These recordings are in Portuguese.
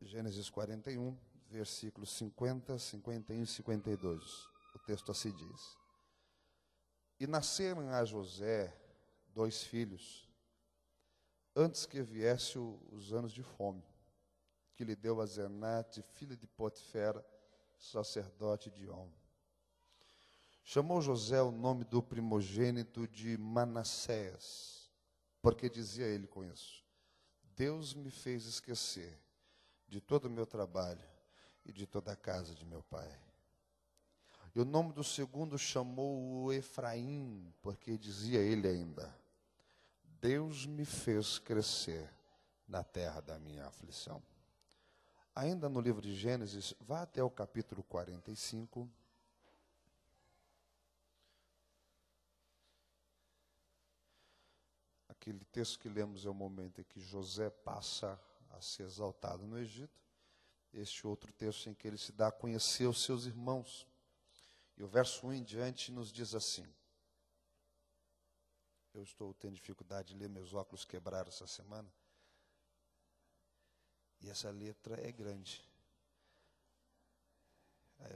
Gênesis 41, versículos 50, 51 e 52. O texto assim diz: E nasceram a José 2 filhos, antes que viesse os anos de fome, que lhe deu a Zenate, filha de Potifera, sacerdote de On. Chamou José o nome do primogênito de Manassés, porque dizia ele com isso: Deus me fez esquecer de todo o meu trabalho e de toda a casa de meu pai. E o nome do segundo chamou-o Efraim, porque dizia ele ainda: Deus me fez crescer na terra da minha aflição. Ainda no livro de Gênesis, vá até o capítulo 45. Aquele texto que lemos é o momento em que José passa a ser exaltado no Egito. Este outro texto em que ele se dá a conhecer os seus irmãos. E o verso 1 em diante nos diz assim. Eu estou tendo dificuldade de ler, meus óculos quebraram essa semana. E essa letra é grande. Aí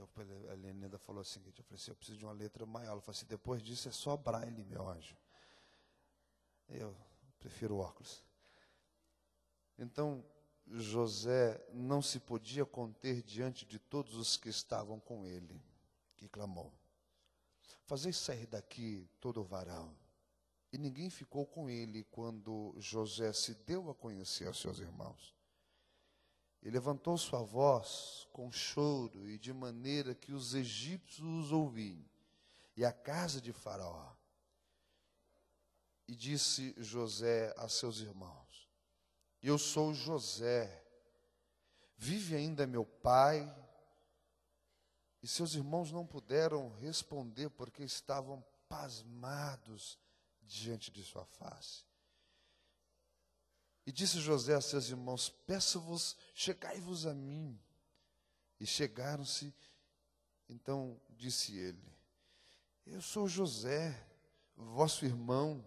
a Lenida falou assim, eu falei assim, eu preciso de uma letra maior. Ela falou assim, depois disso é só braille, meu anjo. Eu prefiro óculos. Então, José não se podia conter diante de todos os que estavam com ele, que clamou: Fazei sair daqui todo o varão. E ninguém ficou com ele quando José se deu a conhecer aos seus irmãos. E levantou sua voz com choro e de maneira que os egípcios os ouviam, e a casa de Faraó. E disse José a seus irmãos: Eu sou José, vive ainda meu pai? E seus irmãos não puderam responder porque estavam pasmados diante de sua face. E disse José a seus irmãos: Peço-vos, chegai-vos a mim. E chegaram-se. Então disse ele: Eu sou José, vosso irmão,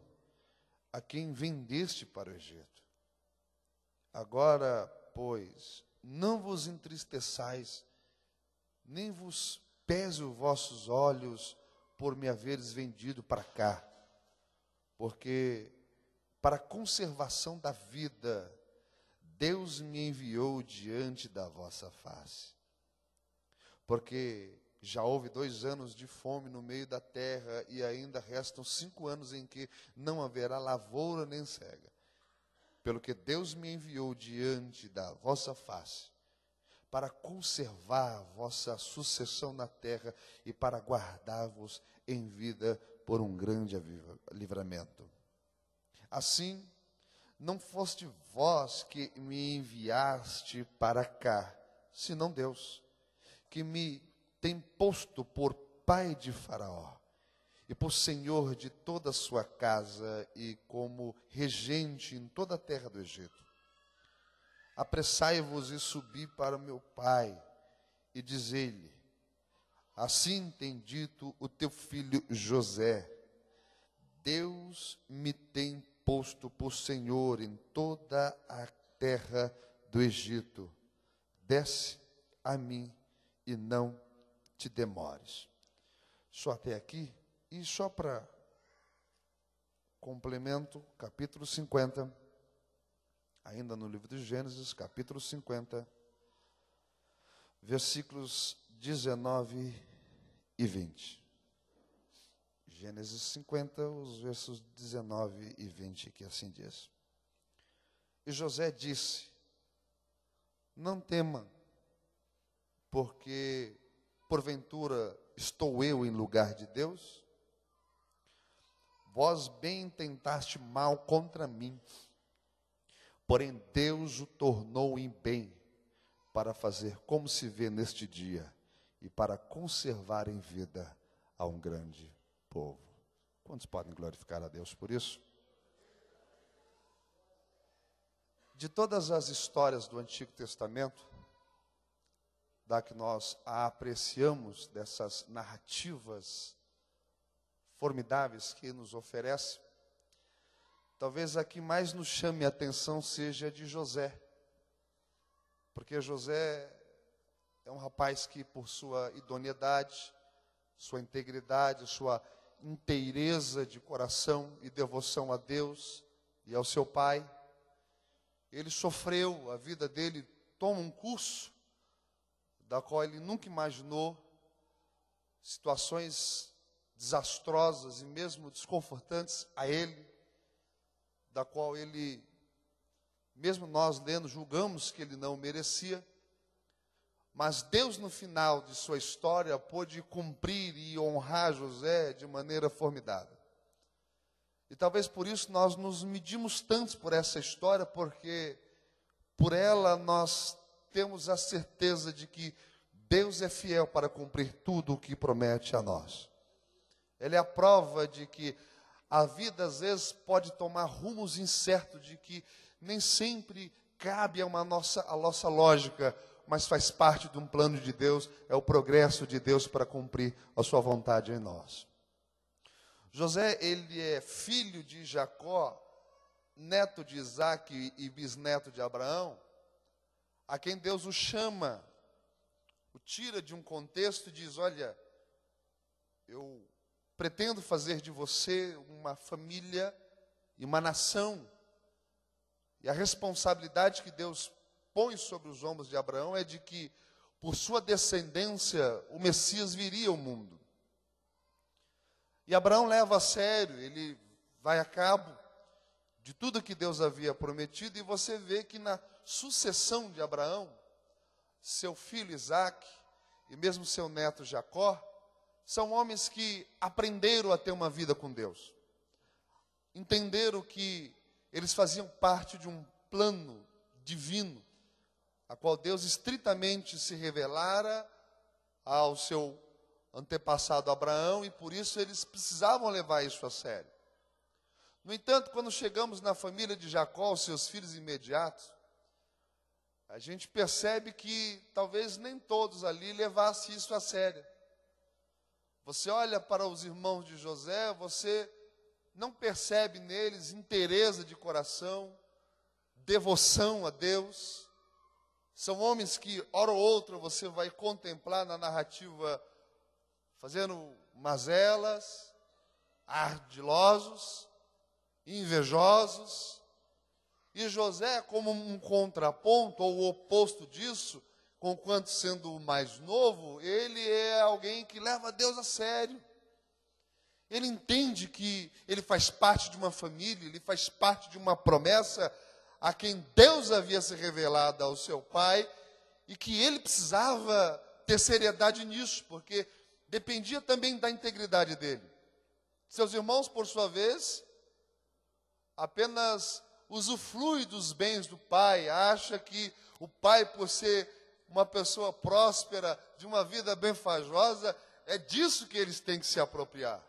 a quem vendeste para o Egito. Agora, pois, não vos entristeçais, nem vos pese os vossos olhos por me haveres vendido para cá, porque para a conservação da vida, Deus me enviou diante da vossa face. Porque já houve 2 anos de fome no meio da terra, e ainda restam 5 anos em que não haverá lavoura nem cega. Pelo que Deus me enviou diante da vossa face, para conservar a vossa sucessão na terra e para guardar-vos em vida por um grande livramento. Assim, não foste vós que me enviaste para cá, senão Deus, que me tem posto por pai de Faraó, e por senhor de toda a sua casa, e como regente em toda a terra do Egito. Apressai-vos e subi para meu pai, e dizei-lhe: Assim tem dito o teu filho José, Deus me tem posto por senhor em toda a terra do Egito. Desce a mim e não te demores. Só até aqui, e só para complemento, capítulo 50, ainda no livro de Gênesis, capítulo 50, versículos 19 e 20. Gênesis 50, os versos 19 e 20, que assim diz. E José disse: Não tema, porque porventura estou eu em lugar de Deus? Vós bem tentaste mal contra mim, porém Deus o tornou em bem, para fazer como se vê neste dia, e para conservar em vida a um grande povo. Quantos podem glorificar a Deus por isso? De todas as histórias do Antigo Testamento, da que nós a apreciamos, dessas narrativas formidáveis que nos oferece, talvez a que mais nos chame a atenção seja a de José. Porque José é um rapaz que, por sua idoneidade, sua integridade, sua inteireza de coração e devoção a Deus e ao seu pai, ele sofreu, a vida dele toma um curso da qual ele nunca imaginou, situações desastrosas e mesmo desconfortantes a ele, da qual ele, mesmo nós lendo, julgamos que ele não merecia, mas Deus no final de sua história pôde cumprir e honrar José de maneira formidável. E talvez por isso nós nos medimos tanto por essa história, porque por ela nós temos a certeza de que Deus é fiel para cumprir tudo o que promete a nós. Ele é a prova de que a vida às vezes pode tomar rumos incertos, de que nem sempre cabe a nossa lógica, mas faz parte de um plano de Deus, é o progresso de Deus para cumprir a sua vontade em nós. José, ele é filho de Jacó, neto de Isaac e bisneto de Abraão, a quem Deus o chama, o tira de um contexto e diz: olha, eu pretendo fazer de você uma família e uma nação. E a responsabilidade que Deus põe sobre os ombros de Abraão é de que, por sua descendência, o Messias viria ao mundo. E Abraão leva a sério, ele vai a cabo de tudo que Deus havia prometido, e você vê que na sucessão de Abraão, seu filho Isaac e mesmo seu neto Jacó, são homens que aprenderam a ter uma vida com Deus. Entenderam que eles faziam parte de um plano divino, a qual Deus estritamente se revelara ao seu antepassado Abraão, e por isso eles precisavam levar isso a sério. No entanto, quando chegamos na família de Jacó, os seus filhos imediatos, a gente percebe que talvez nem todos ali levassem isso a sério. Você olha para os irmãos de José, você não percebe neles inteireza de coração, devoção a Deus. São homens que, hora ou outra, você vai contemplar na narrativa fazendo mazelas, ardilosos, invejosos. E José, como um contraponto, ou o oposto disso, conquanto sendo o mais novo, ele é alguém que leva Deus a sério. Ele entende que ele faz parte de uma família, ele faz parte de uma promessa a quem Deus havia se revelado ao seu pai, e que ele precisava ter seriedade nisso, porque dependia também da integridade dele. Seus irmãos, por sua vez, apenas usufrui dos bens do pai, acha que o pai, por ser uma pessoa próspera, de uma vida benfajosa, é disso que eles têm que se apropriar.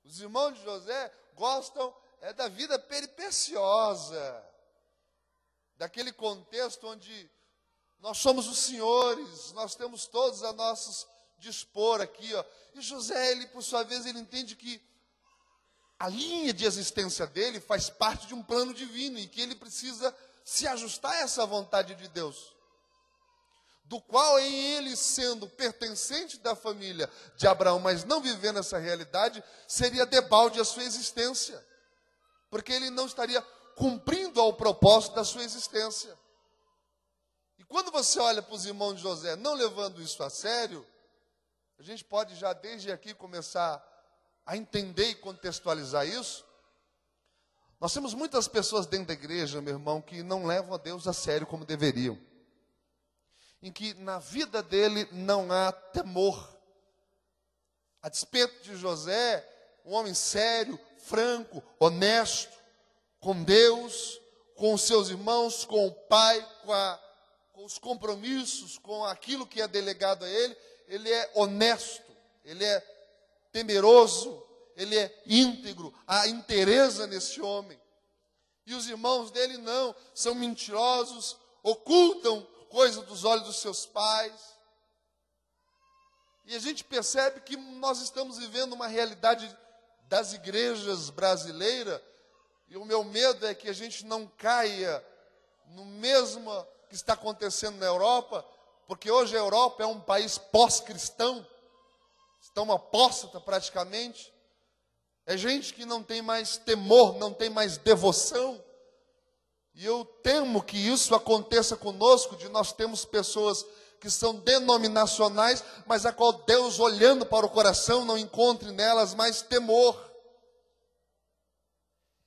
Os irmãos de José gostam da vida peripeciosa, daquele contexto onde nós somos os senhores, nós temos todos a nossos dispor aqui, ó. E José, ele, por sua vez, ele entende que a linha de existência dele faz parte de um plano divino e que ele precisa se ajustar a essa vontade de Deus, do qual em ele, sendo pertencente da família de Abraão, mas não vivendo essa realidade, seria debalde a sua existência, porque ele não estaria cumprindo ao propósito da sua existência. E quando você olha para os irmãos de José não levando isso a sério, a gente pode já desde aqui começar a entender e contextualizar isso. Nós temos muitas pessoas dentro da igreja, meu irmão, que não levam a Deus a sério como deveriam, em que na vida dele não há temor. A despeito de José, um homem sério, franco, honesto, com Deus, com os seus irmãos, com o pai, com os compromissos, com aquilo que é delegado a ele, ele é honesto, ele é temeroso, ele é íntegro, há inteireza nesse homem. E os irmãos dele não, são mentirosos, ocultam coisa dos olhos dos seus pais. E a gente percebe que nós estamos vivendo uma realidade das igrejas brasileiras, e o meu medo é que a gente não caia no que está acontecendo na Europa, porque hoje a Europa é um país pós-cristão, estão apóstata praticamente. É gente que não tem mais temor, não tem mais devoção. E eu temo que isso aconteça conosco, de nós temos pessoas que são denominacionais, mas a qual Deus, olhando para o coração, não encontre nelas mais temor.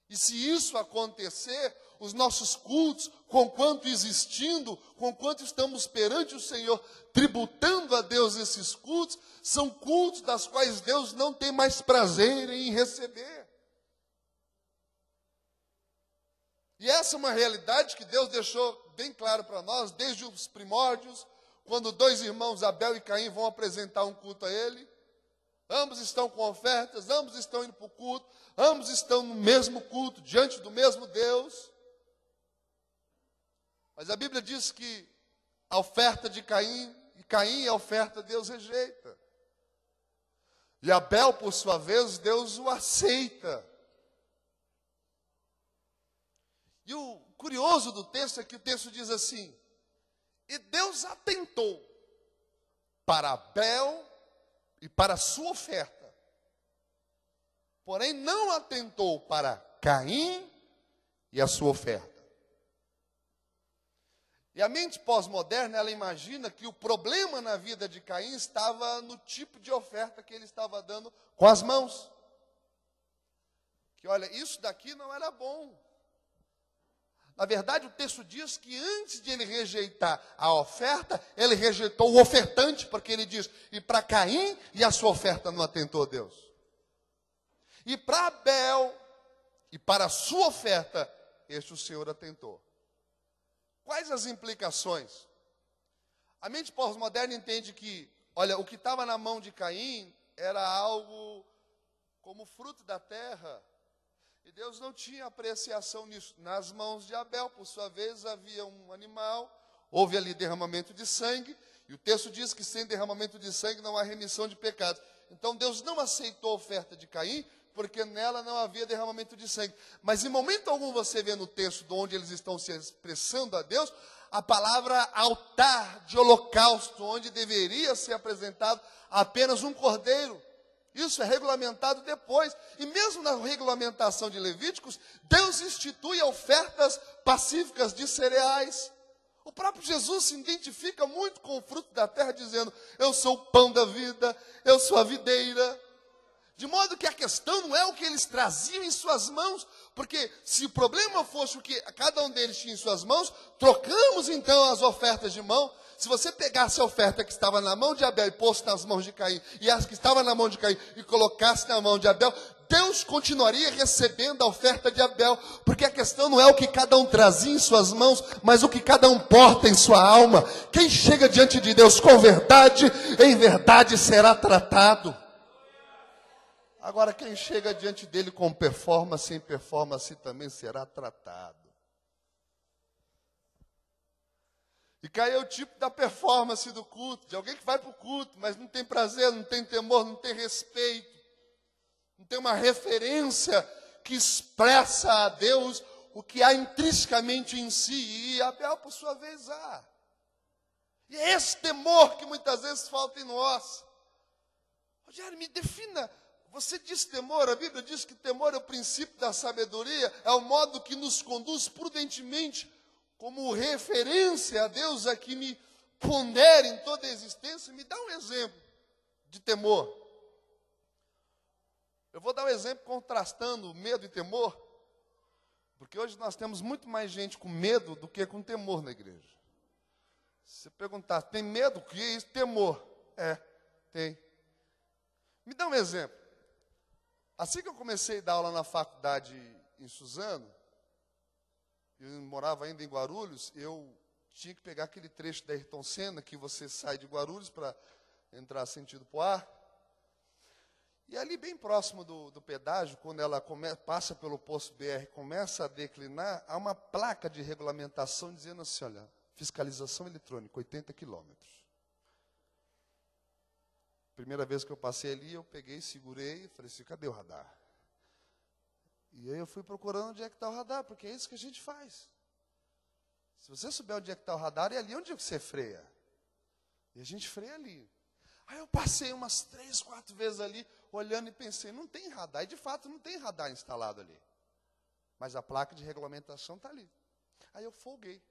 E se isso acontecer, os nossos cultos, conquanto existindo, conquanto estamos perante o Senhor, tributando a Deus esses cultos, são cultos das quais Deus não tem mais prazer em receber. E essa é uma realidade que Deus deixou bem claro para nós, desde os primórdios, quando dois irmãos, Abel e Caim, vão apresentar um culto a Ele. Ambos estão com ofertas, ambos estão indo para o culto, ambos estão no mesmo culto, diante do mesmo Deus. Mas a Bíblia diz que a oferta de Caim, e Caim a oferta Deus rejeita. E Abel, por sua vez, Deus o aceita. E o curioso do texto é que o texto diz assim: e Deus atentou para Abel e para a sua oferta, porém não atentou para Caim e a sua oferta. E a mente pós-moderna, ela imagina que o problema na vida de Caim estava no tipo de oferta que ele estava dando com as mãos. Que olha, isso daqui não era bom. Na verdade, o texto diz que antes de ele rejeitar a oferta, ele rejeitou o ofertante, porque ele diz, e para Caim e a sua oferta não atentou a Deus. E para Abel e para a sua oferta, este o Senhor atentou. Quais as implicações? A mente pós-moderna entende que, olha, o que estava na mão de Caim era algo como fruto da terra, e Deus não tinha apreciação nisso. Nas mãos de Abel, por sua vez, havia um animal, houve ali derramamento de sangue, e o texto diz que sem derramamento de sangue não há remissão de pecados. Então Deus não aceitou a oferta de Caim, porque nela não havia derramamento de sangue. Mas em momento algum você vê no texto de onde eles estão se expressando a Deus, a palavra altar de holocausto, onde deveria ser apresentado apenas um cordeiro. Isso é regulamentado depois. E mesmo na regulamentação de Levíticos, Deus institui ofertas pacíficas de cereais. O próprio Jesus se identifica muito com o fruto da terra, dizendo, eu sou o pão da vida, eu sou a videira. De modo que a questão não é o que eles traziam em suas mãos, porque se o problema fosse o que cada um deles tinha em suas mãos, trocamos então as ofertas de mão. Se você pegasse a oferta que estava na mão de Abel e pôs nas mãos de Caim, e as que estavam na mão de Caim e colocasse na mão de Abel, Deus continuaria recebendo a oferta de Abel, porque a questão não é o que cada um trazia em suas mãos, mas o que cada um porta em sua alma. Quem chega diante de Deus com verdade, em verdade será tratado. Agora, quem chega diante dele com performance, em performance também será tratado. E Caim é o tipo da performance do culto, de alguém que vai para o culto, mas não tem prazer, não tem temor, não tem respeito, não tem uma referência que expressa a Deus o que há intrinsecamente em si. E Abel, por sua vez, há. E é esse temor que muitas vezes falta em nós. Rogério, me defina. Você diz temor, a Bíblia diz que temor é o princípio da sabedoria, é o modo que nos conduz prudentemente, como referência a Deus, a que me pondera em toda a existência. Me dá um exemplo de temor. Eu vou dar um exemplo contrastando medo e temor, porque hoje nós temos muito mais gente com medo do que com temor na igreja. Se você perguntar, tem medo? O que é isso? Temor. Tem. Me dá um exemplo. Assim que eu comecei a dar aula na faculdade em Suzano, eu morava ainda em Guarulhos, eu tinha que pegar aquele trecho da Ayrton Senna, que você sai de Guarulhos para entrar sentido Poá. E ali bem próximo do pedágio, quando ela passa pelo posto BR, começa a declinar, há uma placa de regulamentação dizendo assim, olha, fiscalização eletrônica, 80 quilômetros. Primeira vez que eu passei ali, eu peguei, segurei e falei assim, cadê o radar? E aí eu fui procurando onde é que está o radar, porque é isso que a gente faz. Se você souber onde é que está o radar, é ali onde você freia. E a gente freia ali. Aí eu passei umas 3, 4 vezes ali, olhando e pensei, não tem radar. E de fato não tem radar instalado ali. Mas a placa de regulamentação está ali. Aí eu folguei.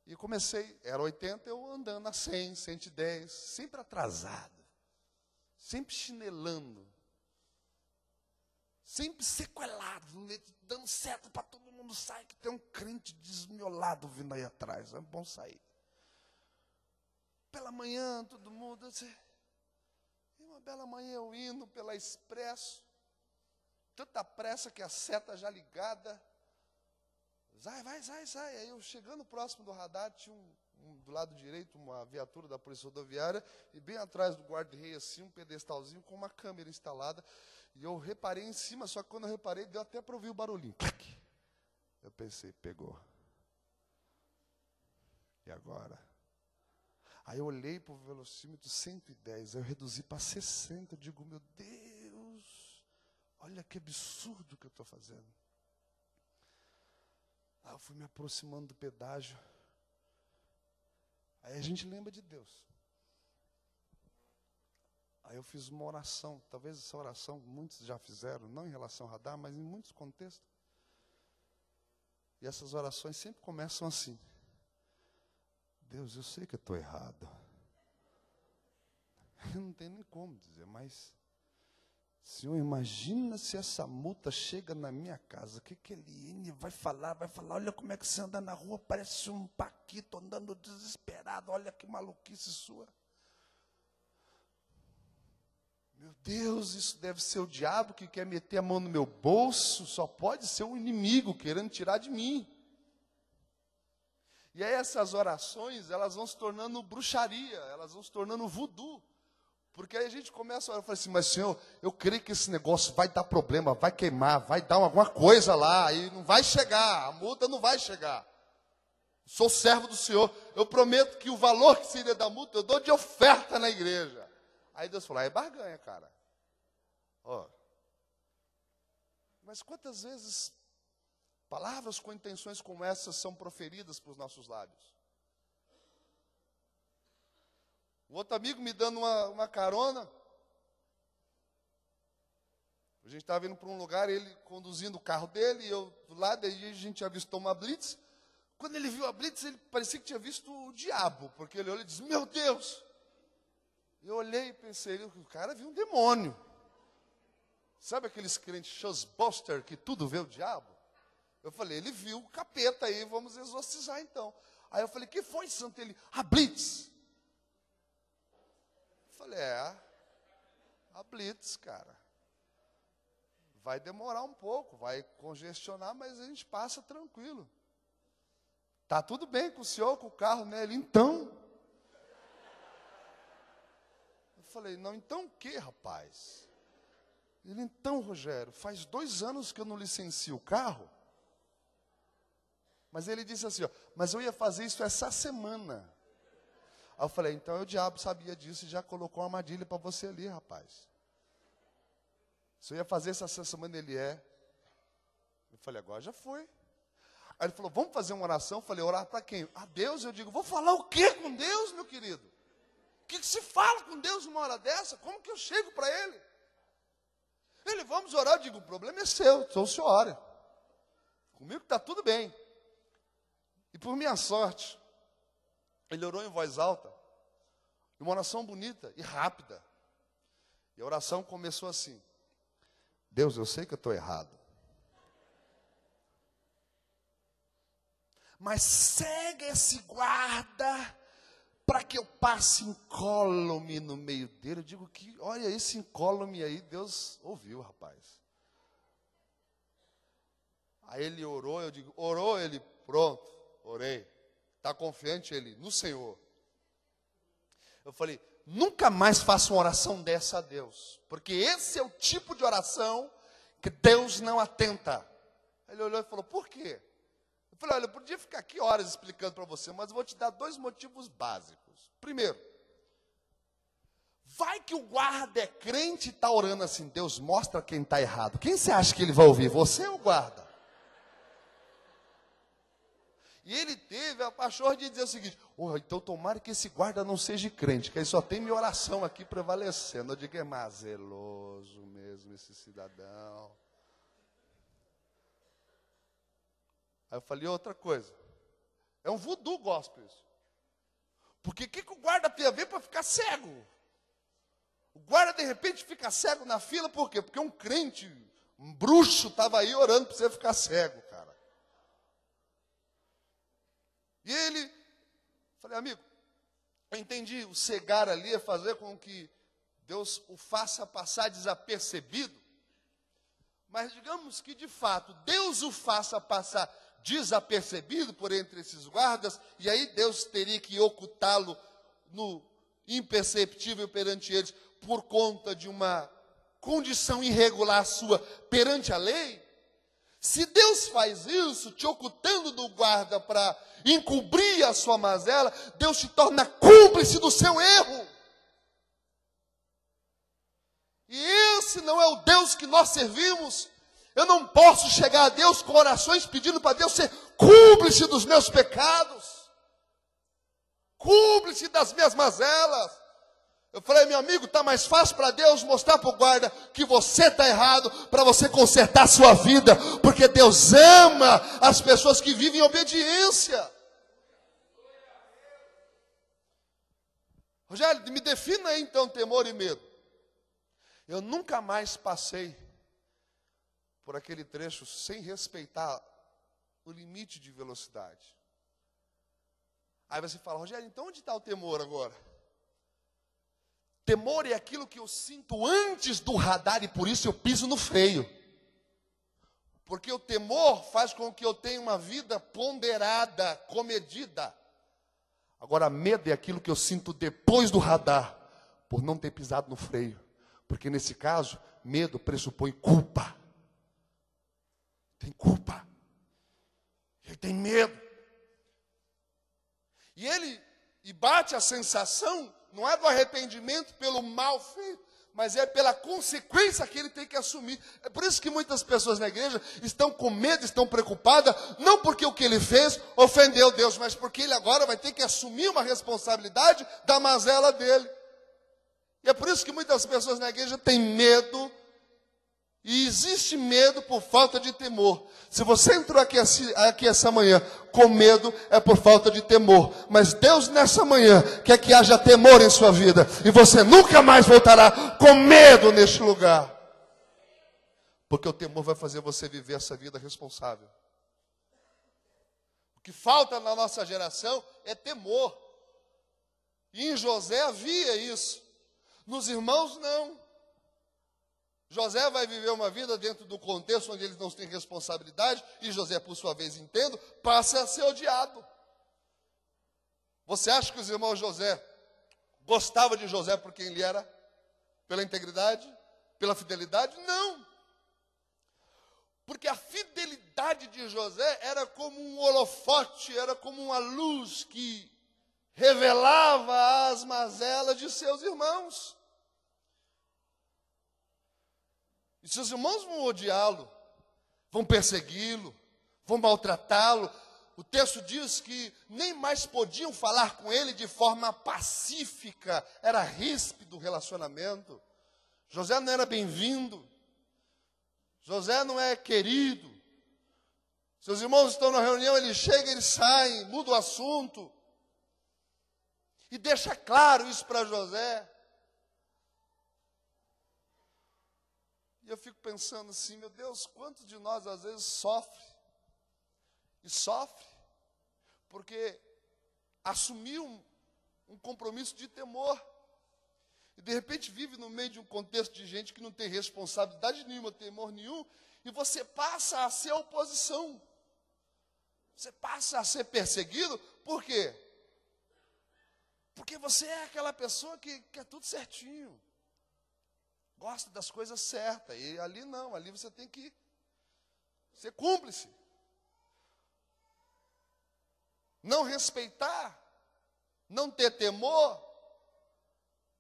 E comecei, era 80, eu andando a 100, 110, sempre atrasado. Sempre chinelando. Sempre sequelado, dando seta para todo mundo sair, que tem um crente desmiolado vindo aí atrás. É bom sair. Pela manhã, todo mundo, e uma bela manhã eu indo pela Expresso, tanta pressa que a seta já ligada, sai. Aí eu chegando próximo do radar, tinha do lado direito uma viatura da Polícia Rodoviária, e bem atrás do guarda-rei assim, um pedestalzinho com uma câmera instalada, e eu reparei em cima, só que quando eu reparei, deu até para ouvir o barulhinho. Eu pensei, pegou. E agora? Aí eu olhei para o velocímetro 110, aí eu reduzi para 60, eu digo, meu Deus, olha que absurdo que eu estou fazendo. Aí eu fui me aproximando do pedágio. Aí a gente lembra de Deus. Aí eu fiz uma oração, talvez essa oração muitos já fizeram, não em relação ao radar, mas em muitos contextos. E essas orações sempre começam assim. Deus, eu sei que eu estou errado. Eu não tenho nem como dizer, mas Senhor, imagina se essa multa chega na minha casa, o que ele vai falar, olha como é que você anda na rua, parece um paquito andando desesperado, olha que maluquice sua. Meu Deus, isso deve ser o diabo que quer meter a mão no meu bolso, só pode ser um inimigo querendo tirar de mim. E aí essas orações, elas vão se tornando bruxaria, elas vão se tornando voodoo. Porque aí a gente começa a orar e fala assim, mas Senhor, eu creio que esse negócio vai dar problema, vai queimar, vai dar alguma coisa lá, e não vai chegar, a multa não vai chegar. Sou servo do Senhor, eu prometo que o valor que seria da multa, eu dou de oferta na igreja. Aí Deus falou, é barganha, cara. Ó. Mas quantas vezes palavras com intenções como essas são proferidas para os nossos lábios? Um outro amigo me dando uma carona. A gente estava indo para um lugar, ele conduzindo o carro dele, e eu do lado, aí a gente avistou uma blitz. Quando ele viu a blitz, ele parecia que tinha visto o diabo, porque ele olhou e disse, meu Deus! Eu olhei e pensei, o cara viu um demônio. Sabe aqueles crentes showbuster que tudo vê o diabo? Eu falei, ele viu o capeta aí, vamos exorcizar então. Aí eu falei, que foi, santo? Ele, a blitz. Eu falei, a blitz, cara. Vai demorar um pouco, vai congestionar, mas a gente passa tranquilo. Tá tudo bem com o senhor, com o carro, né? Ele, então... Eu falei, não, então o que, rapaz? Ele, então, Rogério, faz 2 anos que eu não licencio o carro. Mas ele disse assim, ó, mas eu ia fazer isso essa semana. Aí eu falei, então o diabo sabia disso e já colocou uma armadilha para você ali, rapaz. Se eu ia fazer isso essa semana, ele é. Eu falei, agora já foi. Aí ele falou, vamos fazer uma oração? Eu falei, orar para quem? A Deus. Eu digo, vou falar o quê com Deus, meu querido? O que se fala com Deus numa hora dessa? Como que eu chego para Ele? Ele, vamos orar. Eu digo, o problema é seu, então o senhor ora. Comigo está tudo bem. E por minha sorte, ele orou em voz alta, uma oração bonita e rápida. E a oração começou assim, Deus, eu sei que eu estou errado. Mas segue esse guarda para que eu passe incólume no meio dele. Eu digo que, olha, esse incólume aí, Deus ouviu, rapaz. Aí ele orou, eu digo, orou ele, pronto, orei. Está confiante ele no Senhor. Eu falei, nunca mais faça uma oração dessa a Deus. Porque esse é o tipo de oração que Deus não atenta. Ele olhou e falou, por quê? Eu falei, olha, eu podia ficar aqui horas explicando para você, mas eu vou te dar 2 motivos básicos. Primeiro, vai que o guarda é crente e está orando assim, Deus mostra quem está errado. Quem você acha que ele vai ouvir, você ou o guarda? E ele teve a pachorra de dizer o seguinte: oh, então tomara que esse guarda não seja crente, que aí só tem minha oração aqui prevalecendo. Eu digo, é mazeloso mesmo esse cidadão. Aí eu falei outra coisa. É um voodoo gospel isso. Porque o que o guarda tem a ver para ficar cego? O guarda de repente fica cego na fila, por quê? Porque um crente, um bruxo, estava aí orando para você ficar cego, cara. E ele, falei, amigo, eu entendi, o cegar ali é fazer com que Deus o faça passar desapercebido. Mas digamos que de fato Deus o faça passar desapercebido por entre esses guardas, e aí Deus teria que ocultá-lo no imperceptível perante eles, por conta de uma condição irregular sua perante a lei. Se Deus faz isso, te ocultando do guarda para encobrir a sua mazela, Deus te torna cúmplice do seu erro. E esse não é o Deus que nós servimos. Eu não posso chegar a Deus com orações pedindo para Deus ser cúmplice dos meus pecados, cúmplice das minhas mazelas. Eu falei, meu amigo, está mais fácil para Deus mostrar para o guarda que você está errado, para você consertar a sua vida, porque Deus ama as pessoas que vivem em obediência. Rogério, me defina aí então temor e medo. Eu nunca mais passei por aquele trecho sem respeitar o limite de velocidade. Aí você fala, Rogério, então onde está o temor agora? Temor é aquilo que eu sinto antes do radar e por isso eu piso no freio. Porque o temor faz com que eu tenha uma vida ponderada, comedida. Agora, medo é aquilo que eu sinto depois do radar, por não ter pisado no freio. Porque nesse caso, medo pressupõe culpa. Tem culpa. Ele tem medo. E bate a sensação, não é do arrependimento pelo mal feito, mas é pela consequência que ele tem que assumir. É por isso que muitas pessoas na igreja estão com medo, estão preocupadas, não porque o que ele fez ofendeu Deus, mas porque ele agora vai ter que assumir uma responsabilidade da mazela dele. E é por isso que muitas pessoas na igreja têm medo, e existe medo por falta de temor. Se você entrou aqui essa manhã com medo, é por falta de temor. Mas Deus nessa manhã quer que haja temor em sua vida. E você nunca mais voltará com medo neste lugar. Porque o temor vai fazer você viver essa vida responsável. O que falta na nossa geração é temor. E em José havia isso. Nos irmãos, não. José vai viver uma vida dentro do contexto onde eles não têm responsabilidade, e José, por sua vez, entendo, passa a ser odiado. Você acha que os irmãos José gostavam de José por quem ele era? Pela integridade? Pela fidelidade? Não. Porque a fidelidade de José era como um holofote, era como uma luz que revelava as mazelas de seus irmãos. E seus irmãos vão odiá-lo, vão persegui-lo, vão maltratá-lo. O texto diz que nem mais podiam falar com ele de forma pacífica, era ríspido o relacionamento. José não era bem-vindo, José não é querido. Seus irmãos estão na reunião, ele chega, ele sai, muda o assunto. E deixa claro isso para José. E eu fico pensando assim, meu Deus, quantos de nós às vezes sofre? E sofre porque assumiu um compromisso de temor. E de repente vive no meio de um contexto de gente que não tem responsabilidade nenhuma, temor nenhum, e você passa a ser oposição. Você passa a ser perseguido, por quê? Porque você é aquela pessoa que quer tudo certinho. Gosta das coisas certas, e ali não, ali você tem que ser cúmplice. Não respeitar, não ter temor.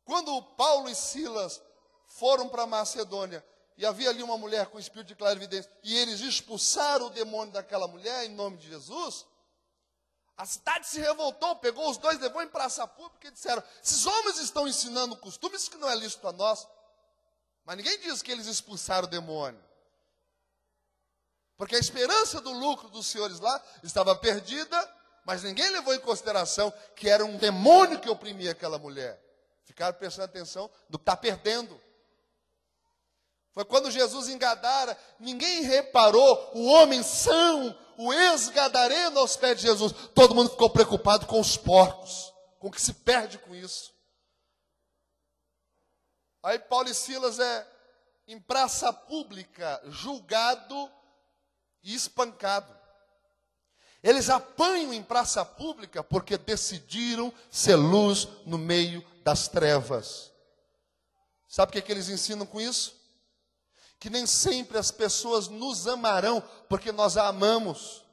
Quando Paulo e Silas foram para Macedônia, e havia ali uma mulher com espírito de clarividência, e eles expulsaram o demônio daquela mulher, em nome de Jesus, A cidade se revoltou, pegou os dois, levou em praça pública e disseram: esses homens estão ensinando costumes que não é lícito a nós. Mas ninguém diz que eles expulsaram o demônio. Porque a esperança do lucro dos senhores lá estava perdida, mas ninguém levou em consideração que era um demônio que oprimia aquela mulher. Ficaram prestando atenção no que está perdendo. Foi quando Jesus em Gadara, ninguém reparou o homem são, o ex-gadareno aos pés de Jesus. Todo mundo ficou preocupado com os porcos, com o que se perde com isso. Aí Paulo e Silas em praça pública, julgado e espancado. Eles apanham em praça pública porque decidiram ser luz no meio das trevas. Sabe o que eles ensinam com isso? Que nem sempre as pessoas nos amarão porque nós a amamos.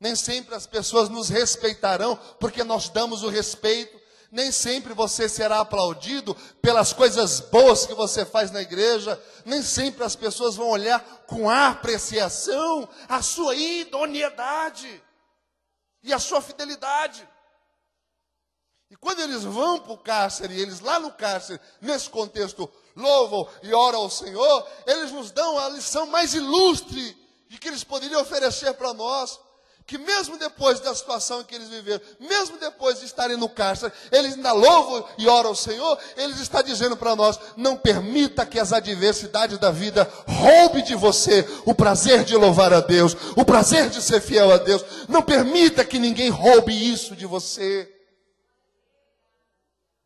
Nem sempre as pessoas nos respeitarão porque nós damos o respeito. Nem sempre você será aplaudido pelas coisas boas que você faz na igreja. Nem sempre as pessoas vão olhar com apreciação a sua idoneidade e a sua fidelidade. E quando eles vão para o cárcere, eles lá no cárcere, nesse contexto, louvam e oram ao Senhor, eles nos dão a lição mais ilustre de que eles poderiam oferecer para nós. Que mesmo depois da situação em que eles viveram, mesmo depois de estarem no cárcere, eles ainda louvam e oram ao Senhor. Eles estão dizendo para nós: não permita que as adversidades da vida roube de você o prazer de louvar a Deus, o prazer de ser fiel a Deus. Não permita que ninguém roube isso de você.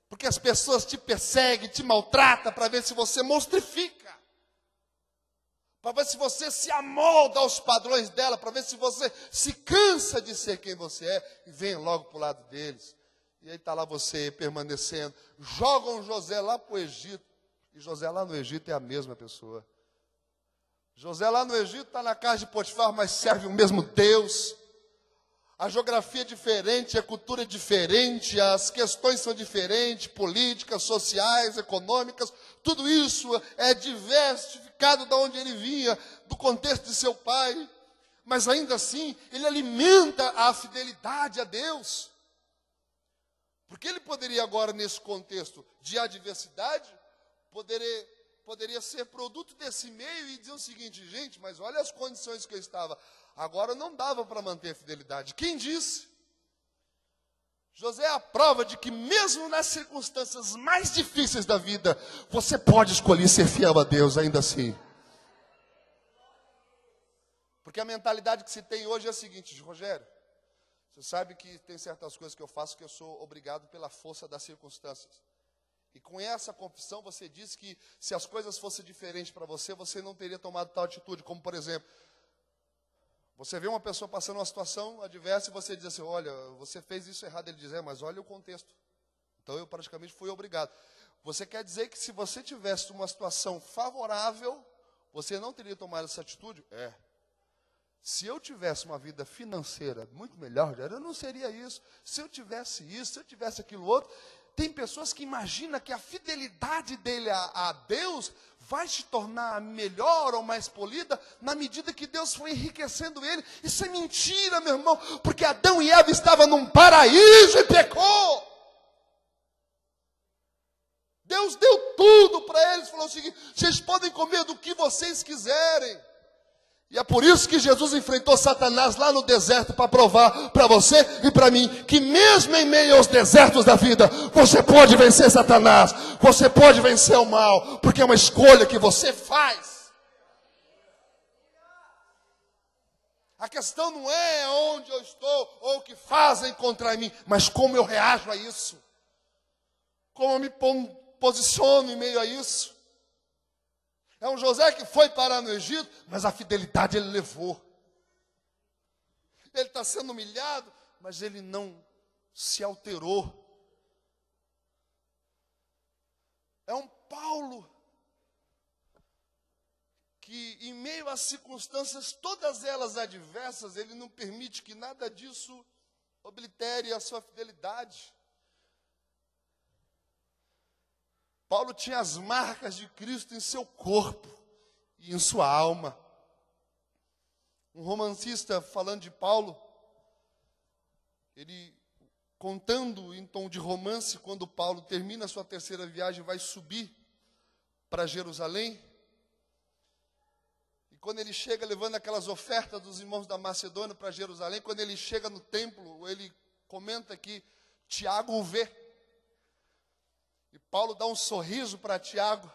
Porque as pessoas te perseguem, te maltratam para ver se você monstrifica. Para ver se você se amolda aos padrões dela, para ver se você se cansa de ser quem você é, e vem logo para o lado deles. E aí está lá você permanecendo. Jogam José lá para o Egito, e José lá no Egito é a mesma pessoa. José lá no Egito está na casa de Potifar, mas serve o mesmo Deus. A geografia é diferente, a cultura é diferente, as questões são diferentes, políticas, sociais, econômicas, tudo isso é diversificado de onde ele vinha, do contexto de seu pai, mas ainda assim ele alimenta a fidelidade a Deus. Porque ele poderia agora, nesse contexto de adversidade, poderia ser produto desse meio e dizer o seguinte: gente, mas olha as condições que eu estava. Agora não dava para manter a fidelidade. Quem disse? José é a prova de que mesmo nas circunstâncias mais difíceis da vida, você pode escolher ser fiel a Deus ainda assim. Porque a mentalidade que se tem hoje é a seguinte: Rogério, você sabe que tem certas coisas que eu faço que eu sou obrigado pela força das circunstâncias. E com essa confissão você diz que se as coisas fossem diferentes para você, você não teria tomado tal atitude. Como por exemplo, você vê uma pessoa passando uma situação adversa e você diz assim: olha, você fez isso errado. Ele diz: mas olha o contexto. Então eu praticamente fui obrigado. Você quer dizer que se você tivesse uma situação favorável, você não teria tomado essa atitude? É. Se eu tivesse uma vida financeira muito melhor, eu não seria isso. Se eu tivesse isso, se eu tivesse aquilo outro. Tem pessoas que imaginam que a fidelidade dele a Deus vai se tornar melhor ou mais polida na medida que Deus foi enriquecendo ele. Isso é mentira, meu irmão, porque Adão e Eva estavam num paraíso e pecou. Deus deu tudo para eles, falou o seguinte: vocês podem comer do que vocês quiserem. E é por isso que Jesus enfrentou Satanás lá no deserto, para provar para você e para mim que mesmo em meio aos desertos da vida, você pode vencer Satanás, você pode vencer o mal, porque é uma escolha que você faz. A questão não é onde eu estou ou o que fazem contra mim, mas como eu reajo a isso, como eu me posiciono em meio a isso. É um José que foi parar no Egito, mas a fidelidade ele levou. Ele está sendo humilhado, mas ele não se alterou. É um Paulo que, em meio às circunstâncias, todas elas adversas, ele não permite que nada disso oblitere a sua fidelidade. Paulo tinha as marcas de Cristo em seu corpo e em sua alma. Um romancista, falando de Paulo, ele, contando em tom de romance, quando Paulo termina a sua terceira viagem, vai subir para Jerusalém. E quando ele chega levando aquelas ofertas dos irmãos da Macedônia para Jerusalém, quando ele chega no templo, ele comenta que Tiago o vê. E Paulo dá um sorriso para Tiago.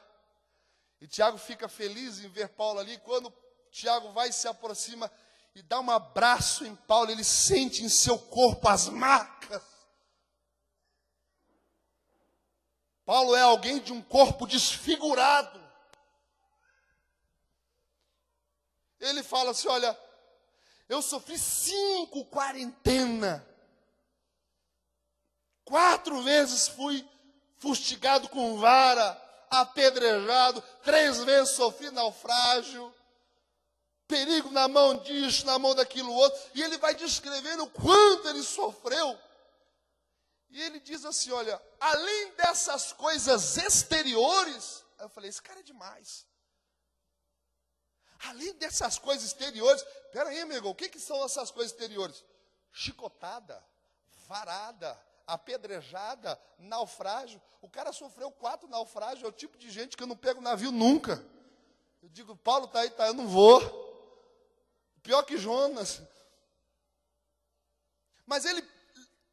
E Tiago fica feliz em ver Paulo ali. Quando Tiago vai e se aproxima e dá um abraço em Paulo, ele sente em seu corpo as marcas. Paulo é alguém de um corpo desfigurado. Ele fala assim, olha, eu sofri 5 quarentenas. 4 vezes fui fustigado com vara, apedrejado, 3 vezes sofri naufrágio, perigo na mão disso, na mão daquilo outro. E ele vai descrevendo o quanto ele sofreu. E ele diz assim, olha, além dessas coisas exteriores, aí eu falei, esse cara é demais. Além dessas coisas exteriores, peraí, amigo, o que são essas coisas exteriores? Chicotada, varada, apedrejada, naufrágio. O cara sofreu 4 naufrágios, é o tipo de gente que eu não pego navio nunca. Eu digo, Paulo tá aí, tá, eu não vou. Pior que Jonas. Mas ele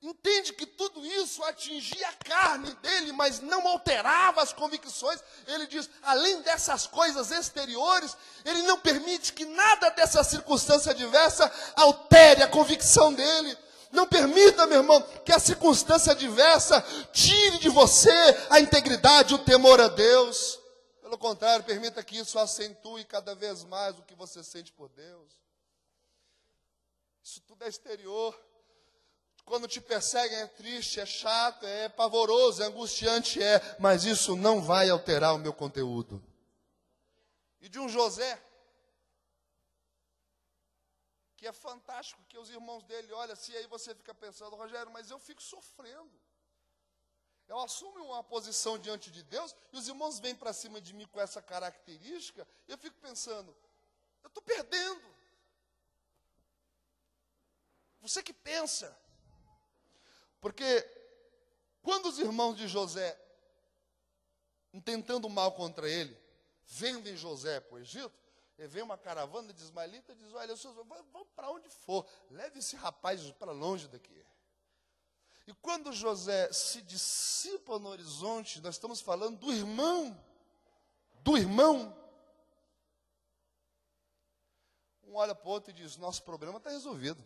entende que tudo isso atingia a carne dele, mas não alterava as convicções. Ele diz, além dessas coisas exteriores, ele não permite que nada dessa circunstância adversa altere a convicção dele. Não permita, meu irmão, que a circunstância adversa tire de você a integridade, o temor a Deus. Pelo contrário, permita que isso acentue cada vez mais o que você sente por Deus. Isso tudo é exterior. Quando te perseguem é triste, é chato, é pavoroso, é angustiante, mas isso não vai alterar o meu conteúdo. E de um José, que é fantástico, que os irmãos dele olham assim, aí você fica pensando, Rogério, mas eu fico sofrendo. Eu assumo uma posição diante de Deus, e os irmãos vêm para cima de mim com essa característica, e eu fico pensando, eu estou perdendo. Você que pensa. Porque quando os irmãos de José, intentando mal contra ele, vendem José para o Egito, e vem uma caravana de ismaelitas e diz, olha, vamos para onde for, leve esse rapaz para longe daqui. E quando José se dissipa no horizonte, nós estamos falando do irmão, um olha para o outro e diz, nosso problema está resolvido.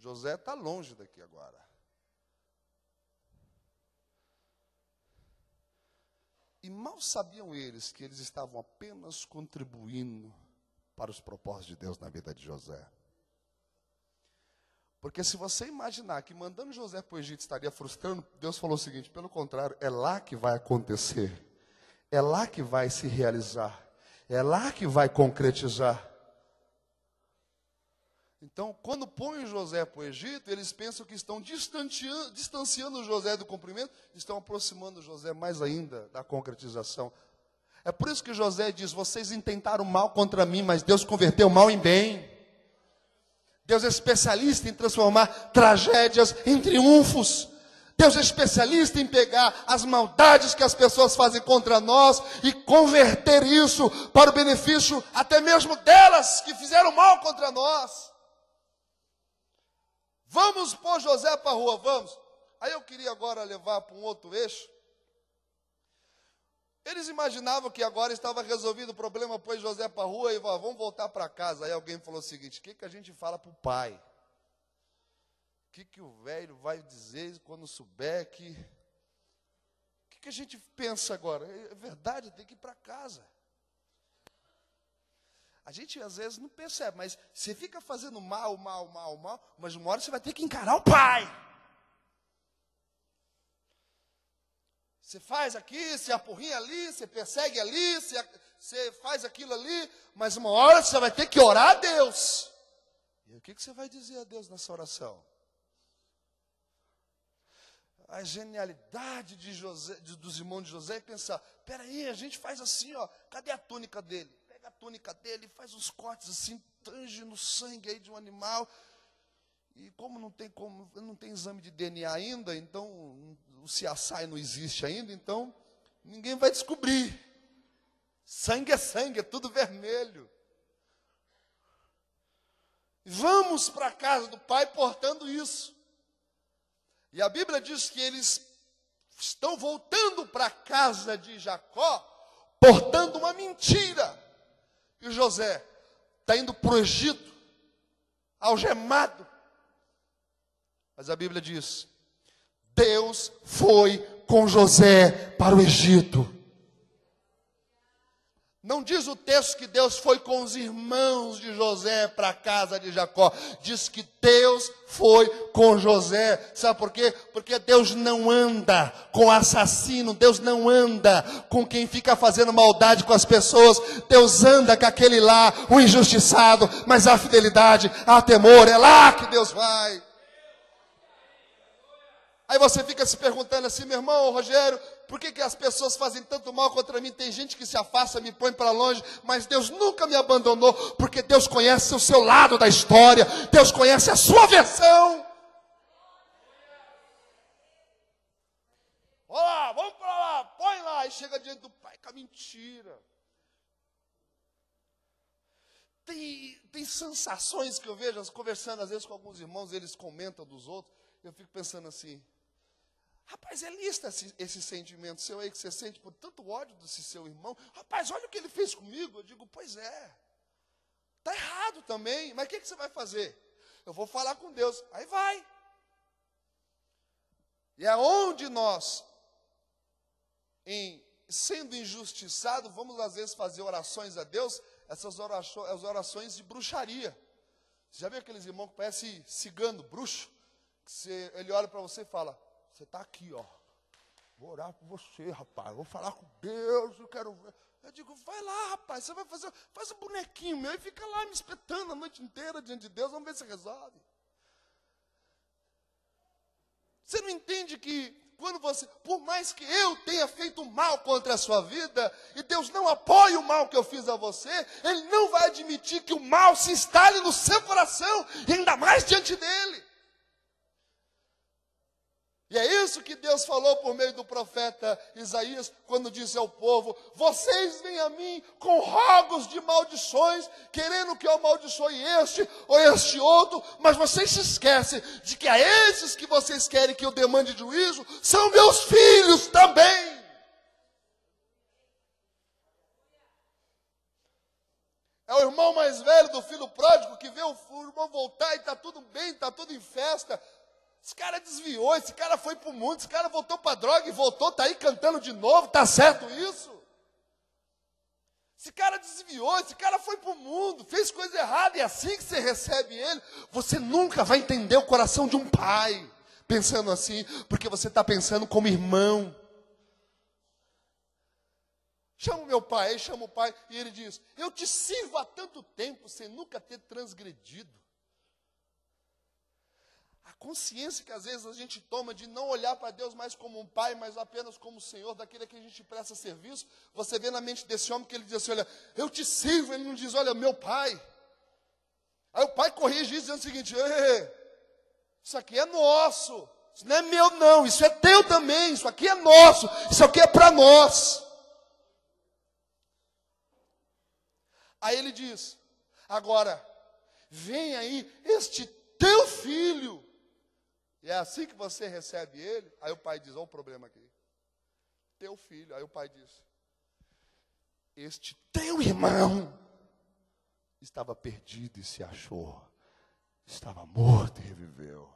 José está longe daqui agora. E mal sabiam eles que eles estavam apenas contribuindo para os propósitos de Deus na vida de José. Porque se você imaginar que mandando José para o Egito estaria frustrando, Deus falou o seguinte, pelo contrário, é lá que vai acontecer. É lá que vai se realizar. É lá que vai concretizar. Então, quando põem José para o Egito, eles pensam que estão distanciando José do cumprimento, estão aproximando José mais ainda da concretização. É por isso que José diz, vocês intentaram mal contra mim, mas Deus converteu mal em bem. Deus é especialista em transformar tragédias em triunfos. Deus é especialista em pegar as maldades que as pessoas fazem contra nós e converter isso para o benefício até mesmo delas que fizeram mal contra nós. Vamos pôr José para a rua, vamos. Aí eu queria agora levar para um outro eixo. Eles imaginavam que agora estava resolvido o problema, pôs José para a rua e vamos voltar para casa. Aí alguém falou o seguinte, o que a gente fala para o pai? O que o velho vai dizer quando souber que... O que a gente pensa agora? É verdade, tem que ir para casa. A gente às vezes não percebe, mas você fica fazendo mal, mas uma hora você vai ter que encarar o pai. Você faz aqui, você apurrinha ali, você persegue ali, você faz aquilo ali, mas uma hora você vai ter que orar a Deus. E o que você vai dizer a Deus nessa oração? A genialidade de José, dos irmãos de José é pensar, peraí, a gente faz assim, ó, cadê a túnica dele? Pega a túnica dele, faz uns cortes assim, tange no sangue aí de um animal, E como não tem exame de DNA ainda, então o CSI não existe ainda, então ninguém vai descobrir. Sangue, é tudo vermelho. Vamos para a casa do pai portando isso. E a Bíblia diz que eles estão voltando para a casa de Jacó, portando uma mentira. E José está indo para o Egito, algemado. Mas a Bíblia diz, Deus foi com José para o Egito. Não diz o texto que Deus foi com os irmãos de José para a casa de Jacó. Diz que Deus foi com José. Sabe por quê? Porque Deus não anda com assassino. Deus não anda com quem fica fazendo maldade com as pessoas. Deus anda com aquele lá, o injustiçado. Mas há fidelidade, há temor. É lá que Deus vai. Aí você fica se perguntando assim, meu irmão, Rogério, por que as pessoas fazem tanto mal contra mim? Tem gente que se afasta, me põe para longe, mas Deus nunca me abandonou, porque Deus conhece o seu lado da história, Deus conhece a sua versão. Olha lá, vamos para lá, põe lá, e chega diante do pai com a mentira. Tem sensações que eu vejo, conversando às vezes com alguns irmãos, eles comentam dos outros, eu fico pensando assim, rapaz, é lista esse sentimento seu aí que você sente por tanto ódio desse seu irmão. Rapaz, olha o que ele fez comigo. Eu digo, pois é. Está errado também. Mas o que você vai fazer? Eu vou falar com Deus. Aí vai. E aonde nós, sendo injustiçados, vamos às vezes fazer orações a Deus, essas orações de bruxaria. Você já viu aqueles irmãos que parecem cigano, bruxo? Ele olha para você e fala, você está aqui, ó. Vou orar por você, rapaz. Vou falar com Deus, eu quero ver. Eu digo, vai lá, rapaz. Você vai faz um bonequinho meu e fica lá me espetando a noite inteira diante de Deus. Vamos ver se resolve. Você não entende que quando por mais que eu tenha feito mal contra a sua vida, e Deus não apoie o mal que eu fiz a você, Ele não vai admitir que o mal se instale no seu coração, e ainda mais diante dEle. E é isso que Deus falou por meio do profeta Isaías, quando disse ao povo, vocês vêm a mim com rogos de maldições, querendo que eu amaldiçoe este ou este outro, mas vocês se esquecem de que a esses que vocês querem que eu demande juízo, são meus filhos também. É o irmão mais velho do filho pródigo que vê o irmão voltar e está tudo bem, está tudo em festa. Esse cara desviou, esse cara foi para o mundo, esse cara voltou para a droga e voltou, está aí cantando de novo, está certo isso? Esse cara desviou, esse cara foi para o mundo, fez coisa errada, e assim que você recebe ele, você nunca vai entender o coração de um pai, pensando assim, porque você está pensando como irmão. Chama o meu pai, aí chama o pai, e ele diz, eu te sirvo há tanto tempo, sem nunca ter transgredido. A consciência que às vezes a gente toma de não olhar para Deus mais como um pai, mas apenas como o Senhor, daquele a que a gente presta serviço, você vê na mente desse homem que ele diz assim, olha, eu te sirvo, ele não diz, olha, meu pai. Aí o pai corrige isso dizendo o seguinte, isso aqui é nosso, isso não é meu não, isso é teu também, isso aqui é nosso, isso aqui é para nós. Aí ele diz, agora, vem aí este teu filho, e é assim que você recebe ele. Aí o pai diz, olha o problema aqui. Teu filho. Aí o pai diz, este teu irmão estava perdido e se achou. Estava morto e reviveu.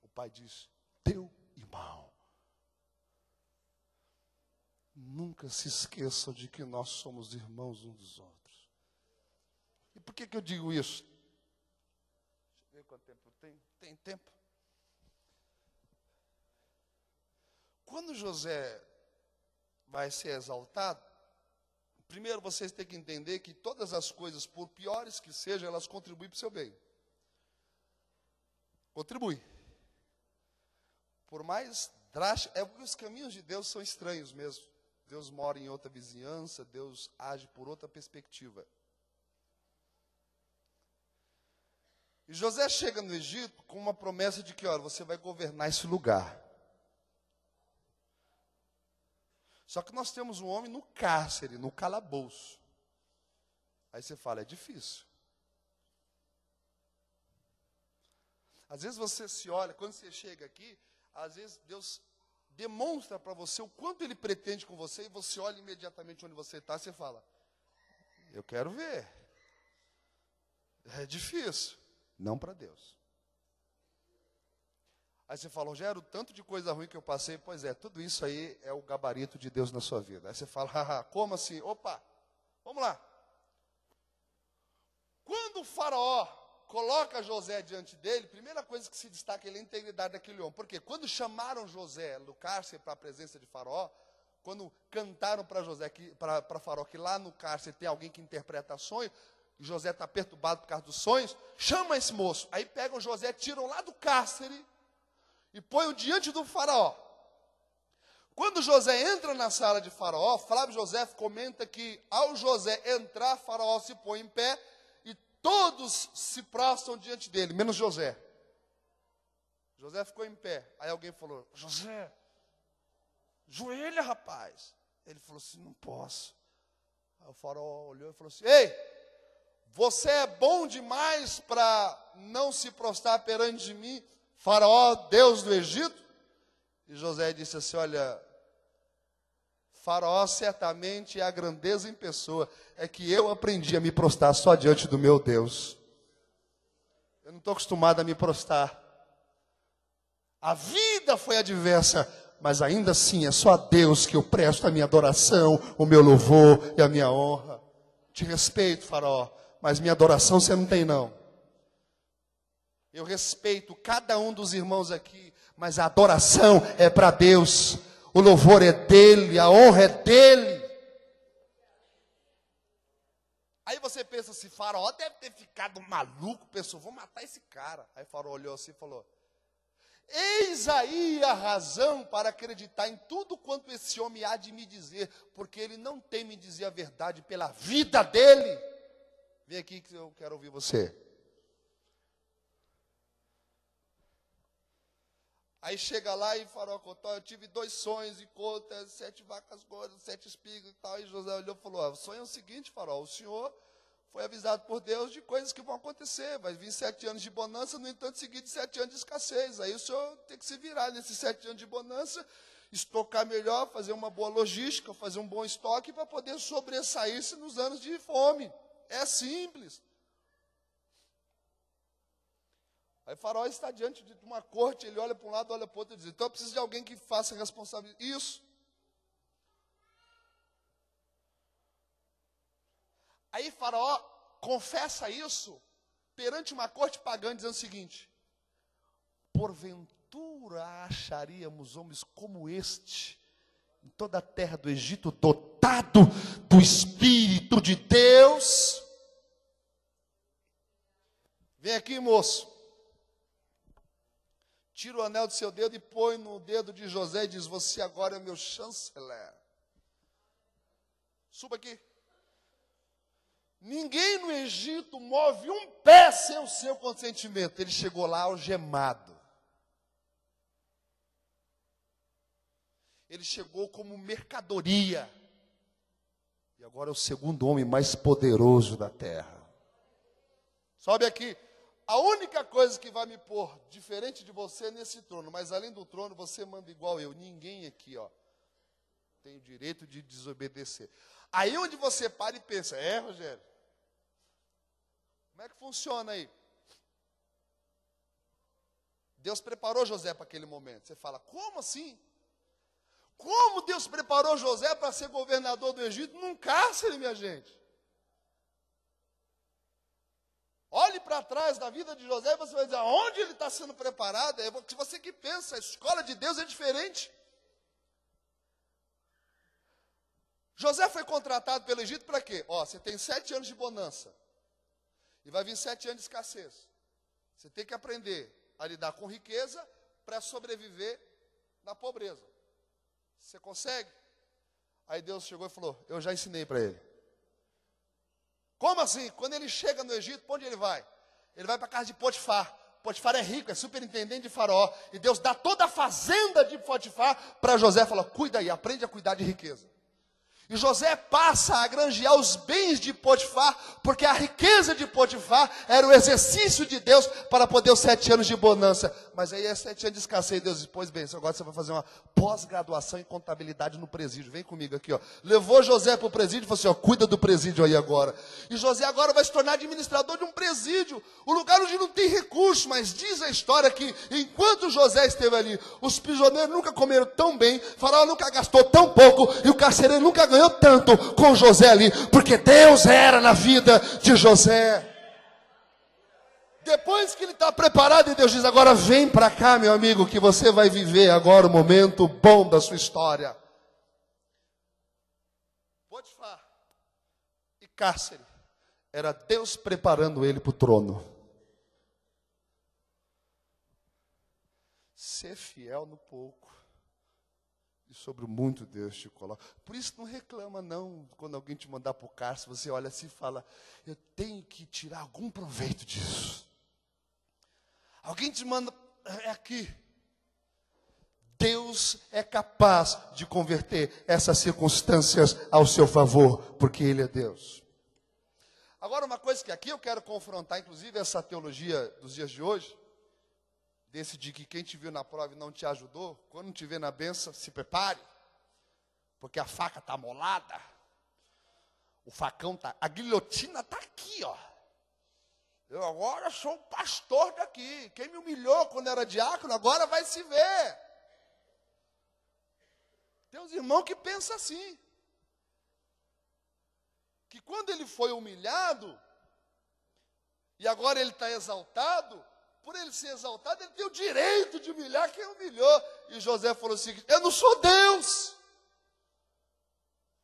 O pai diz, teu irmão. Nunca se esqueçam de que nós somos irmãos uns dos outros. E por que eu digo isso? Deixa eu ver quanto tempo tem. Tem tempo? Quando José vai ser exaltado, primeiro vocês têm que entender que todas as coisas, por piores que sejam, elas contribuem para o seu bem. Contribui. Por mais drástico, é porque os caminhos de Deus são estranhos mesmo. Deus mora em outra vizinhança, Deus age por outra perspectiva. E José chega no Egito com uma promessa de que, olha, você vai governar esse lugar. Só que nós temos um homem no cárcere, no calabouço. Aí você fala, é difícil. Às vezes você se olha, quando você chega aqui, às vezes Deus demonstra para você o quanto Ele pretende com você, e você olha imediatamente onde você está, e você fala, eu quero ver. É difícil. Não para Deus. Aí você fala, Rogério, o tanto de coisa ruim que eu passei, pois é, tudo isso aí é o gabarito de Deus na sua vida. Aí você fala, haha, como assim? Opa, vamos lá. Quando o faraó coloca José diante dele, primeira coisa que se destaca é a integridade daquele homem. Por quê? Quando chamaram José do cárcere para a presença de faraó, quando cantaram para José, para faraó, que lá no cárcere tem alguém que interpreta sonho, e José está perturbado por causa dos sonhos, chama esse moço. Aí pegam José, tiram lá do cárcere e põem diante do faraó. Quando José entra na sala de faraó, Flávio José comenta que ao José entrar, faraó se põe em pé e todos se prostram diante dele, menos José. José ficou em pé. Aí alguém falou, José, joelha, rapaz. Ele falou assim, não posso. Aí o faraó olhou e falou assim, ei, você é bom demais para não se prostrar perante mim, faraó, Deus do Egito? E José disse assim, olha, faraó certamente é a grandeza em pessoa, é que eu aprendi a me prostrar só diante do meu Deus. Eu não estou acostumado a me prostrar. A vida foi adversa, mas ainda assim é só a Deus que eu presto a minha adoração, o meu louvor e a minha honra. Te respeito, faraó, mas minha adoração você não tem não. Eu respeito cada um dos irmãos aqui, mas a adoração é para Deus. O louvor é dele, a honra é dele. Aí você pensa assim, faraó deve ter ficado maluco, pensou, vou matar esse cara. Aí faraó olhou assim e falou, eis aí a razão para acreditar em tudo quanto esse homem há de me dizer, porque ele não tem me dizer a verdade pela vida dele. Vem aqui que eu quero ouvir você. Aí chega lá e faraó contou, eu tive 2 sonhos e conta 7 vacas gordas, 7 espigas e tal. E José olhou e falou, o sonho é o seguinte, faraó, o senhor foi avisado por Deus de coisas que vão acontecer. Vai vir 7 anos de bonança, no entanto, seguido de 7 anos de escassez. Aí o senhor tem que se virar nesses 7 anos de bonança, estocar melhor, fazer uma boa logística, fazer um bom estoque para poder sobressair-se nos anos de fome. É simples. Aí faraó está diante de uma corte, ele olha para um lado, olha para o outro e diz, então eu preciso de alguém que faça responsabilidade. Isso. Aí faraó confessa isso perante uma corte pagã, dizendo o seguinte, porventura acharíamos homens como este, em toda a terra do Egito, dotado do Espírito de Deus? Vem aqui, moço. Tira o anel do seu dedo e põe no dedo de José e diz, você agora é meu chanceler. Suba aqui. Ninguém no Egito move um pé sem o seu consentimento. Ele chegou lá algemado. Ele chegou como mercadoria. E agora é o segundo homem mais poderoso da terra. Sobe aqui. A única coisa que vai me pôr diferente de você é nesse trono, mas além do trono você manda igual eu. Ninguém aqui, tem o direito de desobedecer. Aí onde você para e pensa, Rogério, como é que funciona aí? Deus preparou José para aquele momento. Você fala, como assim? Como Deus preparou José para ser governador do Egito num cárcere, minha gente? Olhe para trás da vida de José e você vai dizer, aonde ele está sendo preparado? É você que pensa, a escola de Deus é diferente. José foi contratado pelo Egito para quê? Você tem 7 anos de bonança. E vai vir 7 anos de escassez. Você tem que aprender a lidar com riqueza para sobreviver na pobreza. Você consegue? Aí Deus chegou e falou, eu já ensinei para ele. Como assim? Quando ele chega no Egito, para onde ele vai? Ele vai para a casa de Potifar. Potifar é rico, é superintendente de Faraó. E Deus dá toda a fazenda de Potifar para José. Fala, cuida aí, aprende a cuidar de riqueza. E José passa a granjear os bens de Potifar, porque a riqueza de Potifar era o exercício de Deus para poder os 7 anos de bonança. Mas aí é 7 anos de escassez. Deus diz, pois bem, agora você vai fazer uma pós-graduação em contabilidade no presídio. Vem comigo aqui, ó. Levou José para o presídio e falou assim, ó, cuida do presídio aí agora. E José agora vai se tornar administrador de um presídio, o lugar onde não tem recurso. Mas diz a história que enquanto José esteve ali, os prisioneiros nunca comeram tão bem, Faraó nunca gastou tão pouco, e o carcereiro nunca ganhou tanto com José ali, porque Deus era na vida de José. Depois que ele está preparado, e Deus diz, agora vem para cá, meu amigo, que você vai viver agora o momento bom da sua história. Potifar e cárcere, era Deus preparando ele para o trono. Ser fiel no pouco, e sobre o muito Deus te coloca. Por isso não reclama não, quando alguém te mandar para o cárcere, você olha assim e fala, eu tenho que tirar algum proveito disso. Alguém te manda, é aqui. Deus é capaz de converter essas circunstâncias ao seu favor, porque Ele é Deus. Agora uma coisa que aqui eu quero confrontar, inclusive essa teologia dos dias de hoje, desse de que quem te viu na prova e não te ajudou, quando te vê na bênção, se prepare, porque a faca está molada, o facão está, a guilhotina está aqui, ó. Eu agora sou o pastor daqui, quem me humilhou quando era diácono, agora vai se ver. Tem uns irmãos que pensam assim, que quando ele foi humilhado, e agora ele está exaltado, por ele ser exaltado, ele tem o direito de humilhar quem humilhou. E José falou assim, eu não sou Deus.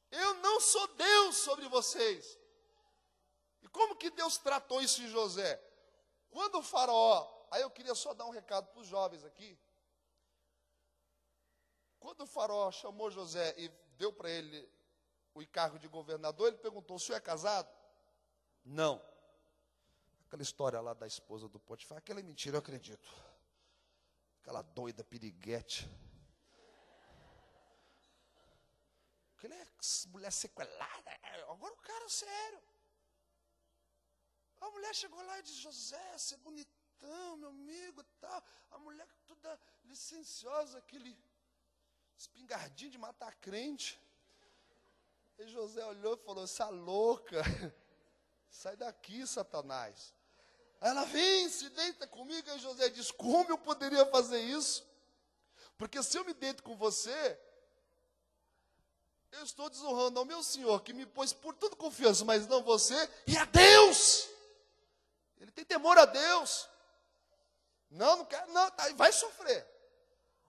Eu não sou Deus sobre vocês. E como que Deus tratou isso de José? Quando o faraó, aí eu queria só dar um recado para os jovens aqui. Quando o faraó chamou José e deu para ele o encargo de governador, ele perguntou, o senhor é casado? Não. Aquela história lá da esposa do Potifar, aquela é mentira, eu acredito. Aquela doida piriguete. Aquela mulher sequelada. Agora o cara é sério. A mulher chegou lá e disse, José, você é bonitão, meu amigo e tal. A mulher toda licenciosa, aquele espingardinho de matar crente. E José olhou e falou, essa louca, sai daqui, Satanás. Aí ela vem, se deita comigo, e José diz, como eu poderia fazer isso? Porque se eu me deito com você, eu estou desonrando ao meu Senhor, que me pôs por tudo confiança, mas não você, e a Deus. Ele tem temor a Deus. Não, não quero, não, tá, vai sofrer.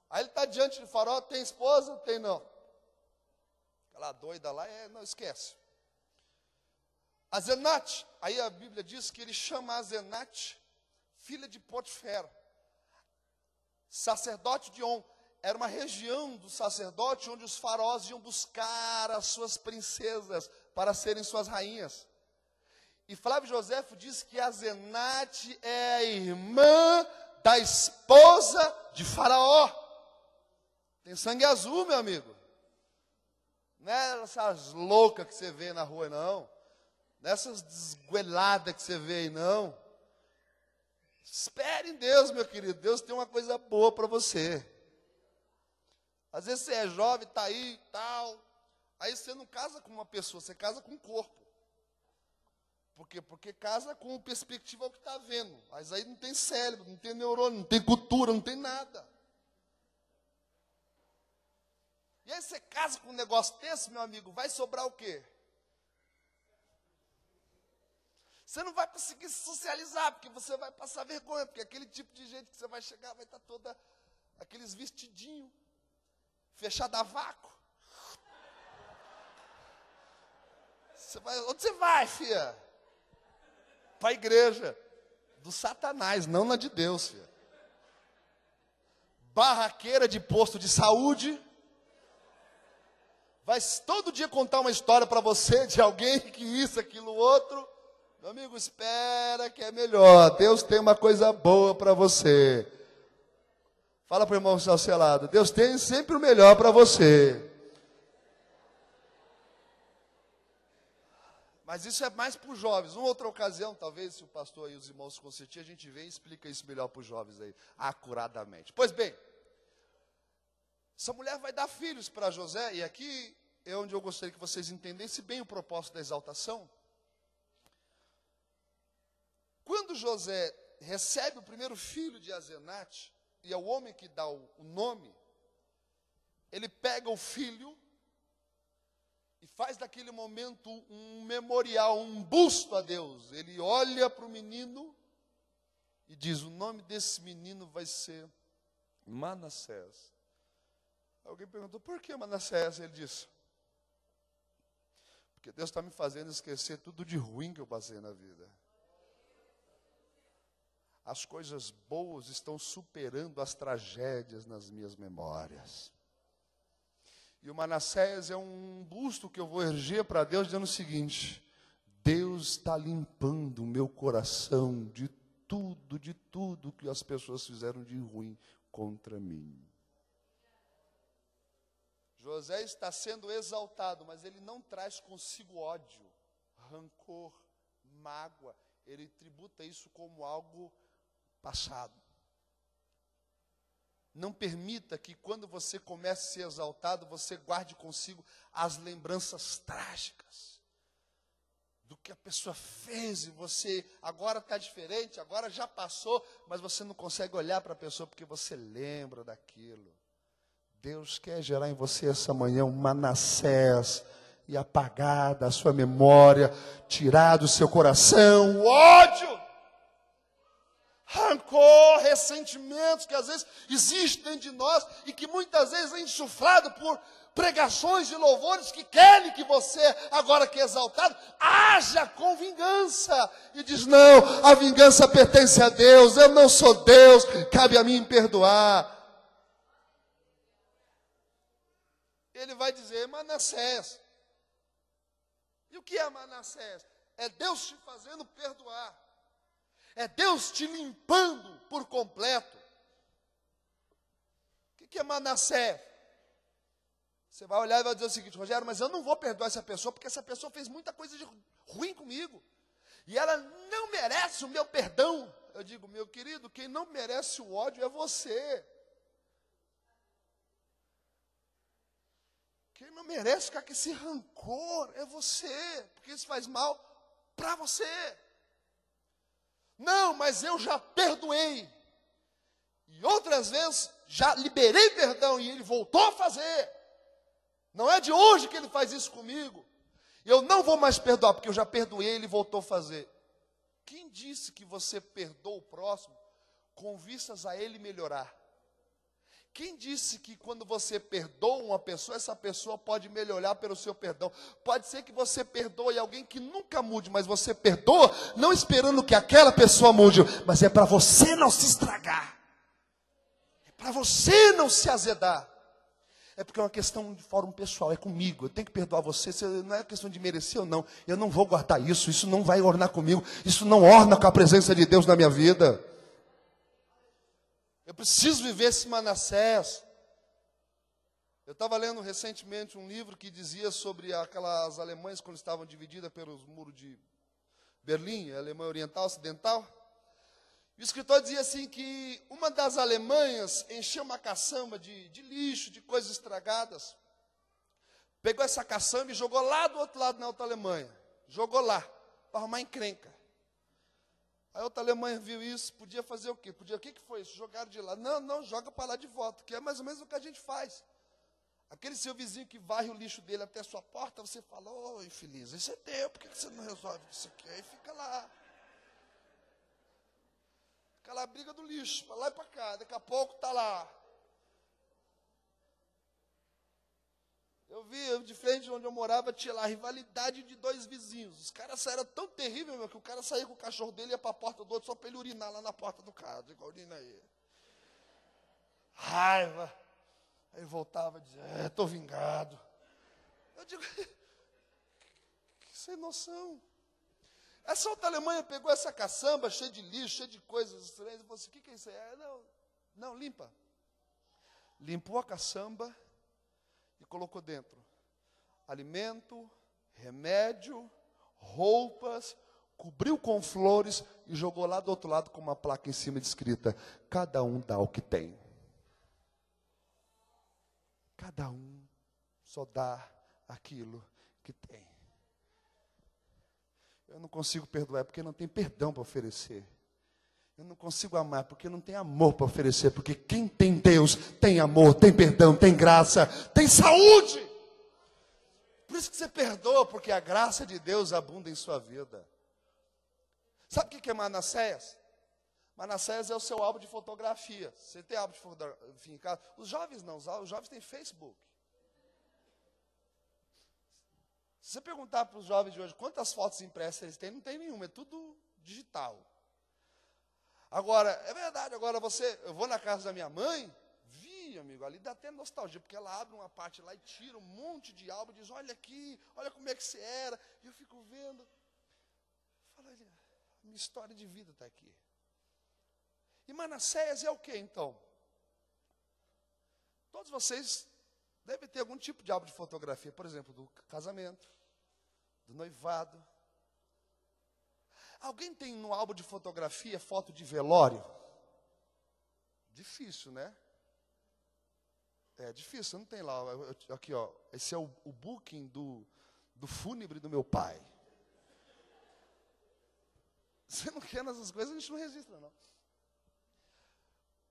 Aí ele está diante de Faraó, tem esposa? Tem não. Aquela doida lá, não esquece. Asenate, aí a Bíblia diz que ele chama Asenate, filha de Potifar, sacerdote de On. Era uma região do sacerdote onde os faraós iam buscar as suas princesas para serem suas rainhas. E Flávio Joséfo diz que Asenate é a irmã da esposa de Faraó. Tem sangue azul, meu amigo. Não é essas loucas que você vê na rua, não. Não é essas desgueladas que você vê aí, não. Espere em Deus, meu querido. Deus tem uma coisa boa para você. Às vezes você é jovem, está aí e tal. Aí você não casa com uma pessoa, você casa com um corpo. Por quê? Porque casa com perspectiva ao que está vendo. Mas aí não tem cérebro, não tem neurônio, não tem cultura, não tem nada. E aí você casa com um negócio desse, meu amigo, vai sobrar o quê? Você não vai conseguir se socializar, porque você vai passar vergonha, porque aquele tipo de gente que você vai chegar vai estar toda, aqueles vestidinhos, fechado a vácuo. Onde você vai, filha? Para a igreja do Satanás, não na de Deus, filha. Barraqueira de posto de saúde. Vai todo dia contar uma história para você de alguém que isso, aquilo, outro. Meu amigo, espera que é melhor. Deus tem uma coisa boa para você. Fala para o irmão ao seu lado. Deus tem sempre o melhor para você. Mas isso é mais para os jovens. Uma outra ocasião, talvez, se o pastor e os irmãos se consentirem, a gente vem e explica isso melhor para os jovens aí, acuradamente. Pois bem, essa mulher vai dar filhos para José, e aqui é onde eu gostaria que vocês entendessem bem o propósito da exaltação. Quando José recebe o primeiro filho de Asenate, e é o homem que dá o nome, ele pega o filho e faz daquele momento um memorial, um busto a Deus. Ele olha para o menino e diz: o nome desse menino vai ser Manassés. Alguém perguntou: por que Manassés? Ele disse: porque Deus está me fazendo esquecer tudo de ruim que eu passei na vida. As coisas boas estão superando as tragédias nas minhas memórias. E o Manassés é um busto que eu vou erguer para Deus, dizendo o seguinte: Deus está limpando o meu coração de tudo que as pessoas fizeram de ruim contra mim. José está sendo exaltado, mas ele não traz consigo ódio, rancor, mágoa. Ele tributa isso como algo passado. Não permita que quando você comece a ser exaltado, você guarde consigo as lembranças trágicas do que a pessoa fez, e você agora está diferente, agora já passou, mas você não consegue olhar para a pessoa porque você lembra daquilo. Deus quer gerar em você essa manhã um Manassés e apagar da sua memória, tirar do seu coração o ódio, rancor, ressentimentos que às vezes existem dentro de nós e que muitas vezes é insuflado por pregações de louvores que querem que você, agora que é exaltado, haja com vingança. E diz: não, a vingança pertence a Deus, eu não sou Deus, cabe a mim perdoar. Ele vai dizer: Manassés. E o que é Manassés? É Deus te fazendo perdoar. É Deus te limpando por completo. O que é Manassés? Você vai olhar e vai dizer o seguinte: Rogério, mas eu não vou perdoar essa pessoa, porque essa pessoa fez muita coisa de ruim comigo. E ela não merece o meu perdão. Eu digo: meu querido, quem não merece o ódio é você. Quem não merece ficar com esse rancor é você, porque isso faz mal para você. Não, mas eu já perdoei. E outras vezes já liberei perdão e ele voltou a fazer. Não é de hoje que ele faz isso comigo. Eu não vou mais perdoar, porque eu já perdoei e ele voltou a fazer. Quem disse que você perdoa o próximo com vistas a ele melhorar? Quem disse que quando você perdoa uma pessoa, essa pessoa pode melhorar pelo seu perdão? Pode ser que você perdoe alguém que nunca mude, mas você perdoa não esperando que aquela pessoa mude, mas é para você não se estragar. É para você não se azedar. É porque é uma questão de fórum pessoal, é comigo. Eu tenho que perdoar você, não é questão de merecer ou não. Eu não vou guardar isso, isso não vai ornar comigo, isso não orna com a presença de Deus na minha vida. Eu preciso viver esse Manassés. Eu estava lendo recentemente um livro que dizia sobre aquelas alemães quando estavam divididas pelos muros de Berlim, a Alemanha Oriental, Ocidental. O escritor dizia assim que uma das Alemanhas encheu uma caçamba de lixo, de coisas estragadas. Pegou essa caçamba e jogou lá do outro lado, na outra Alemanha. Jogou lá, para arrumar encrenca. A outra Alemanha viu isso, podia fazer o quê? O que foi isso? Jogaram de lá. Não, joga para lá de volta, que é mais ou menos o que a gente faz. Aquele seu vizinho que varre o lixo dele até a sua porta, você fala: ô, infeliz, isso é teu, por que você não resolve isso aqui? Aí fica lá. Fica lá a briga do lixo, para lá e para cá, daqui a pouco está lá. Eu vi, de frente de onde eu morava, tinha lá a rivalidade de dois vizinhos. Os caras saíram tão terrível, meu, que o cara saía com o cachorro dele e ia para a porta do outro só para ele urinar lá na porta do cara. Eu digo: urina aí. Raiva. Aí voltava e dizia: estou vingado. Eu digo: que sem noção. Essa outra Alemanha pegou essa caçamba cheia de lixo, cheia de coisas estranhas, e falou assim, o que é isso aí? Não, limpa. Limpou a caçamba e colocou dentro alimento, remédio, roupas, cobriu com flores e jogou lá do outro lado com uma placa em cima escrita, cada um dá o que tem. Cada um só dá aquilo que tem. Eu não consigo perdoar porque não tem perdão para oferecer. Eu não consigo amar porque não tem amor para oferecer. Porque quem tem Deus tem amor, tem perdão, tem graça, tem saúde. Por isso que você perdoa, porque a graça de Deus abunda em sua vida. Sabe o que é Manassés? Manassés é o seu álbum de fotografia. Você tem álbum de fotografia em casa? Os jovens não, os jovens têm Facebook. Se você perguntar para os jovens de hoje quantas fotos impressas eles têm, não tem nenhuma, é tudo digital. Agora, é verdade, eu vou na casa da minha mãe, amigo, ali dá até nostalgia, porque ela abre uma parte lá e tira um monte de álbum e diz, olha aqui, olha como é que você era. E eu fico vendo, falo, minha história de vida está aqui. E Manassés é o que então? Todos vocês devem ter algum tipo de álbum de fotografia, por exemplo, do casamento, do noivado. Alguém tem no álbum de fotografia foto de velório? Difícil, né? É difícil, não tem lá. Aqui, ó, esse é o booking do fúnebre do meu pai. Você não quer nessas coisas, a gente não registra, não.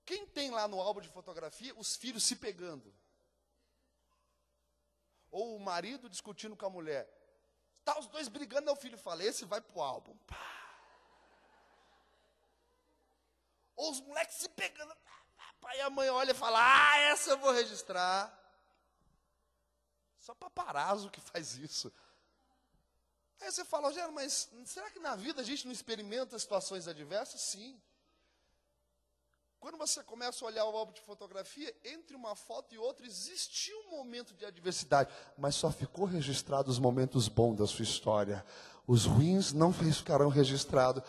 Quem tem lá no álbum de fotografia os filhos se pegando? Ou o marido discutindo com a mulher? Tá os dois brigando, o filho fala, esse vai pro álbum. Pá. Ou os moleques se pegando. Pai e a mãe olha e fala, essa eu vou registrar. Só paparazzo que faz isso. Aí você fala, Rogério, mas será que na vida a gente não experimenta situações adversas? Sim. Quando você começa a olhar o álbum de fotografia, entre uma foto e outra, existiu um momento de adversidade, mas só ficou registrado os momentos bons da sua história. Os ruins não ficarão registrados.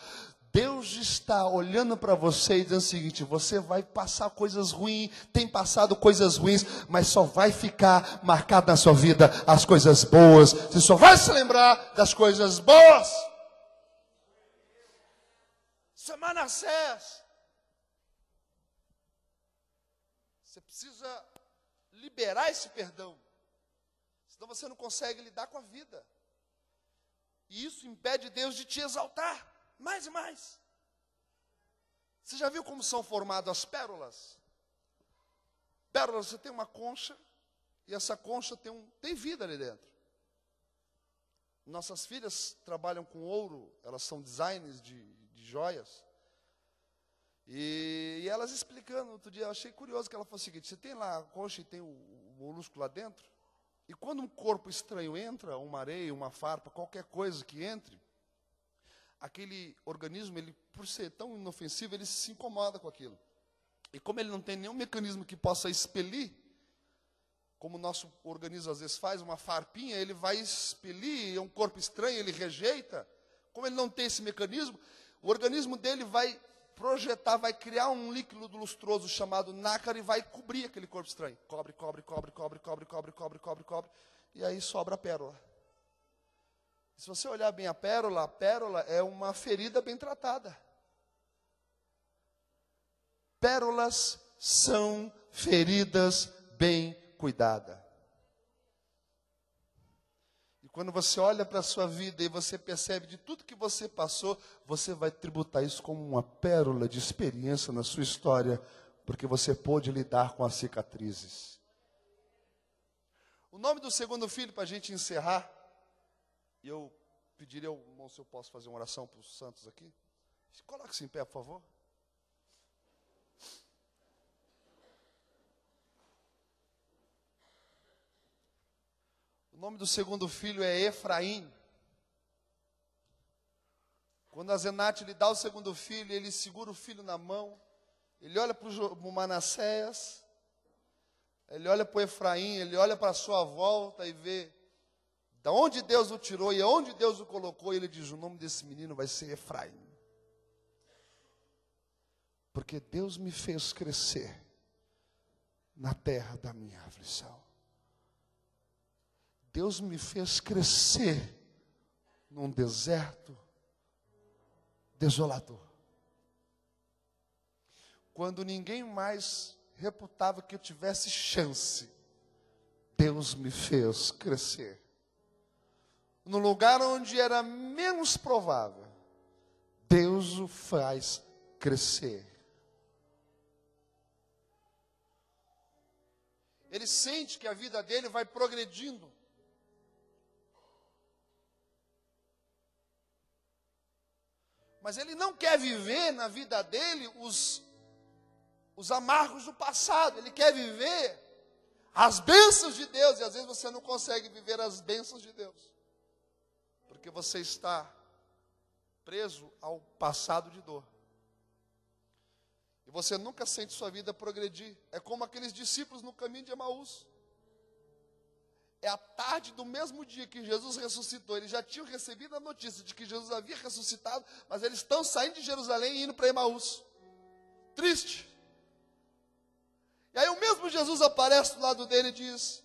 Deus está olhando para você e dizendo o seguinte, você vai passar coisas ruins, tem passado coisas ruins, mas só vai ficar marcado na sua vida as coisas boas. Você só vai se lembrar das coisas boas. Isso é Manassés. Você precisa liberar esse perdão. Senão você não consegue lidar com a vida. E isso impede Deus de te exaltar. Mais e mais. Você já viu como são formadas as pérolas? Pérolas, você tem uma concha, e essa concha tem vida ali dentro. Nossas filhas trabalham com ouro, elas são designers de joias. E elas explicando, outro dia, eu achei curioso que ela falou o seguinte, você tem lá a concha e tem o molusco lá dentro, e quando um corpo estranho entra, uma areia, uma farpa, qualquer coisa que entre, aquele organismo, ele, por ser tão inofensivo, ele se incomoda com aquilo. E como ele não tem nenhum mecanismo que possa expelir, como o nosso organismo às vezes faz, uma farpinha, ele vai expelir, é um corpo estranho, ele rejeita. Como ele não tem esse mecanismo, o organismo dele vai projetar, vai criar um líquido lustroso chamado nácar e vai cobrir aquele corpo estranho. Cobre, e aí sobra a pérola. Se você olhar bem a pérola é uma ferida bem tratada. Pérolas são feridas bem cuidadas. E quando você olha para a sua vida e você percebe de tudo que você passou, você vai tributar isso como uma pérola de experiência na sua história, porque você pôde lidar com as cicatrizes. O nome do segundo filho, para a gente encerrar, e eu pediria ao irmão se eu posso fazer uma oração para os santos aqui. Coloque-se em pé, por favor. O nome do segundo filho é Efraim. Quando a Zenate lhe dá o segundo filho, ele segura o filho na mão, ele olha para o Manassés, ele olha para o Efraim, ele olha para a sua volta e vê Da onde Deus o tirou e aonde Deus o colocou, ele diz: o nome desse menino vai ser Efraim. Porque Deus me fez crescer na terra da minha aflição. Deus me fez crescer num deserto desolador. Quando ninguém mais reputava que eu tivesse chance, Deus me fez crescer. No lugar onde era menos provável, Deus o faz crescer. Ele sente que a vida dele vai progredindo. Mas ele não quer viver na vida dele os amargos do passado. Ele quer viver as bênçãos de Deus. E às vezes você não consegue viver as bênçãos de Deus, porque você está preso ao passado de dor. E você nunca sente sua vida progredir. É como aqueles discípulos no caminho de Emaús. É a tarde do mesmo dia que Jesus ressuscitou. Eles já tinham recebido a notícia de que Jesus havia ressuscitado, mas eles estão saindo de Jerusalém e indo para Emaús. Triste. E aí o mesmo Jesus aparece do lado dele e diz: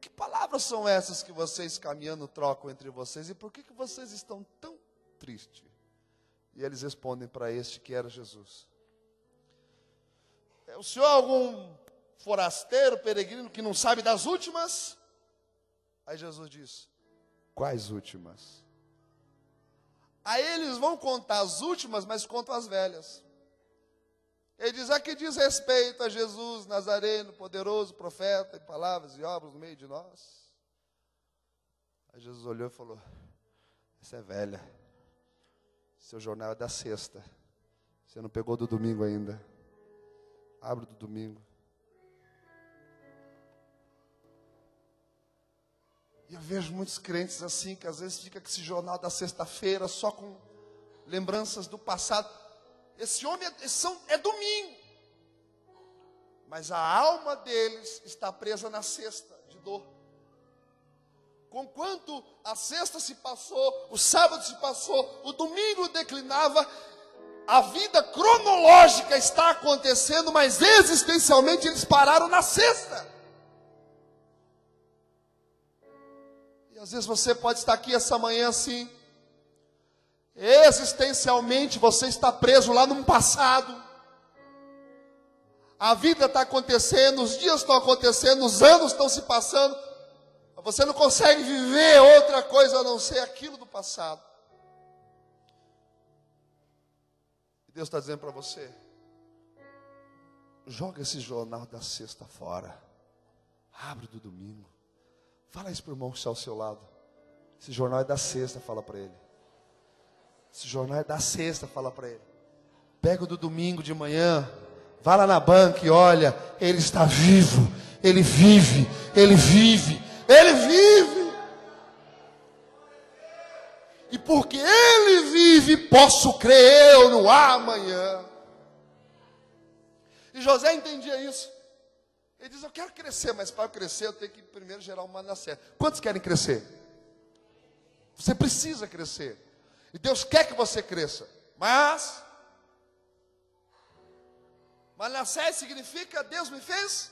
que palavras são essas que vocês caminhando trocam entre vocês? E por que vocês estão tão tristes? E eles respondem para este que era Jesus: o senhor é algum forasteiro, peregrino, que não sabe das últimas? Aí Jesus diz: quais últimas? Aí eles vão contar as últimas, mas contam as velhas. Ele diz: a que diz respeito a Jesus Nazareno, poderoso profeta, em palavras e obras no meio de nós. Aí Jesus olhou e falou: essa é velha. Seu jornal é da sexta. Você não pegou do domingo ainda. Abre do domingo. E eu vejo muitos crentes assim, que às vezes fica com esse jornal da sexta-feira, só com lembranças do passado. Esse homem é domingo. Mas a alma deles está presa na sexta de dor. Conquanto a sexta se passou, o sábado se passou, o domingo declinava, a vida cronológica está acontecendo, mas existencialmente eles pararam na sexta. E às vezes você pode estar aqui essa manhã assim, existencialmente você está preso lá num passado. A vida está acontecendo, os dias estão acontecendo, os anos estão se passando. Você não consegue viver outra coisa a não ser aquilo do passado. E Deus está dizendo para você: joga esse jornal da sexta fora. Abre do domingo. Fala isso para o irmão que está ao seu lado. Esse jornal é da sexta, fala para ele. Esse jornal é da sexta, fala para ele. Pega o do domingo de manhã, vai lá na banca e olha, ele está vivo, ele vive, ele vive, ele vive. E porque ele vive, posso crer eu no amanhã. E José entendia isso. Ele diz: eu quero crescer, mas para eu crescer eu tenho que primeiro gerar um Manassés. Quantos querem crescer? Você precisa crescer. E Deus quer que você cresça. Mas Manassés significa Deus me fez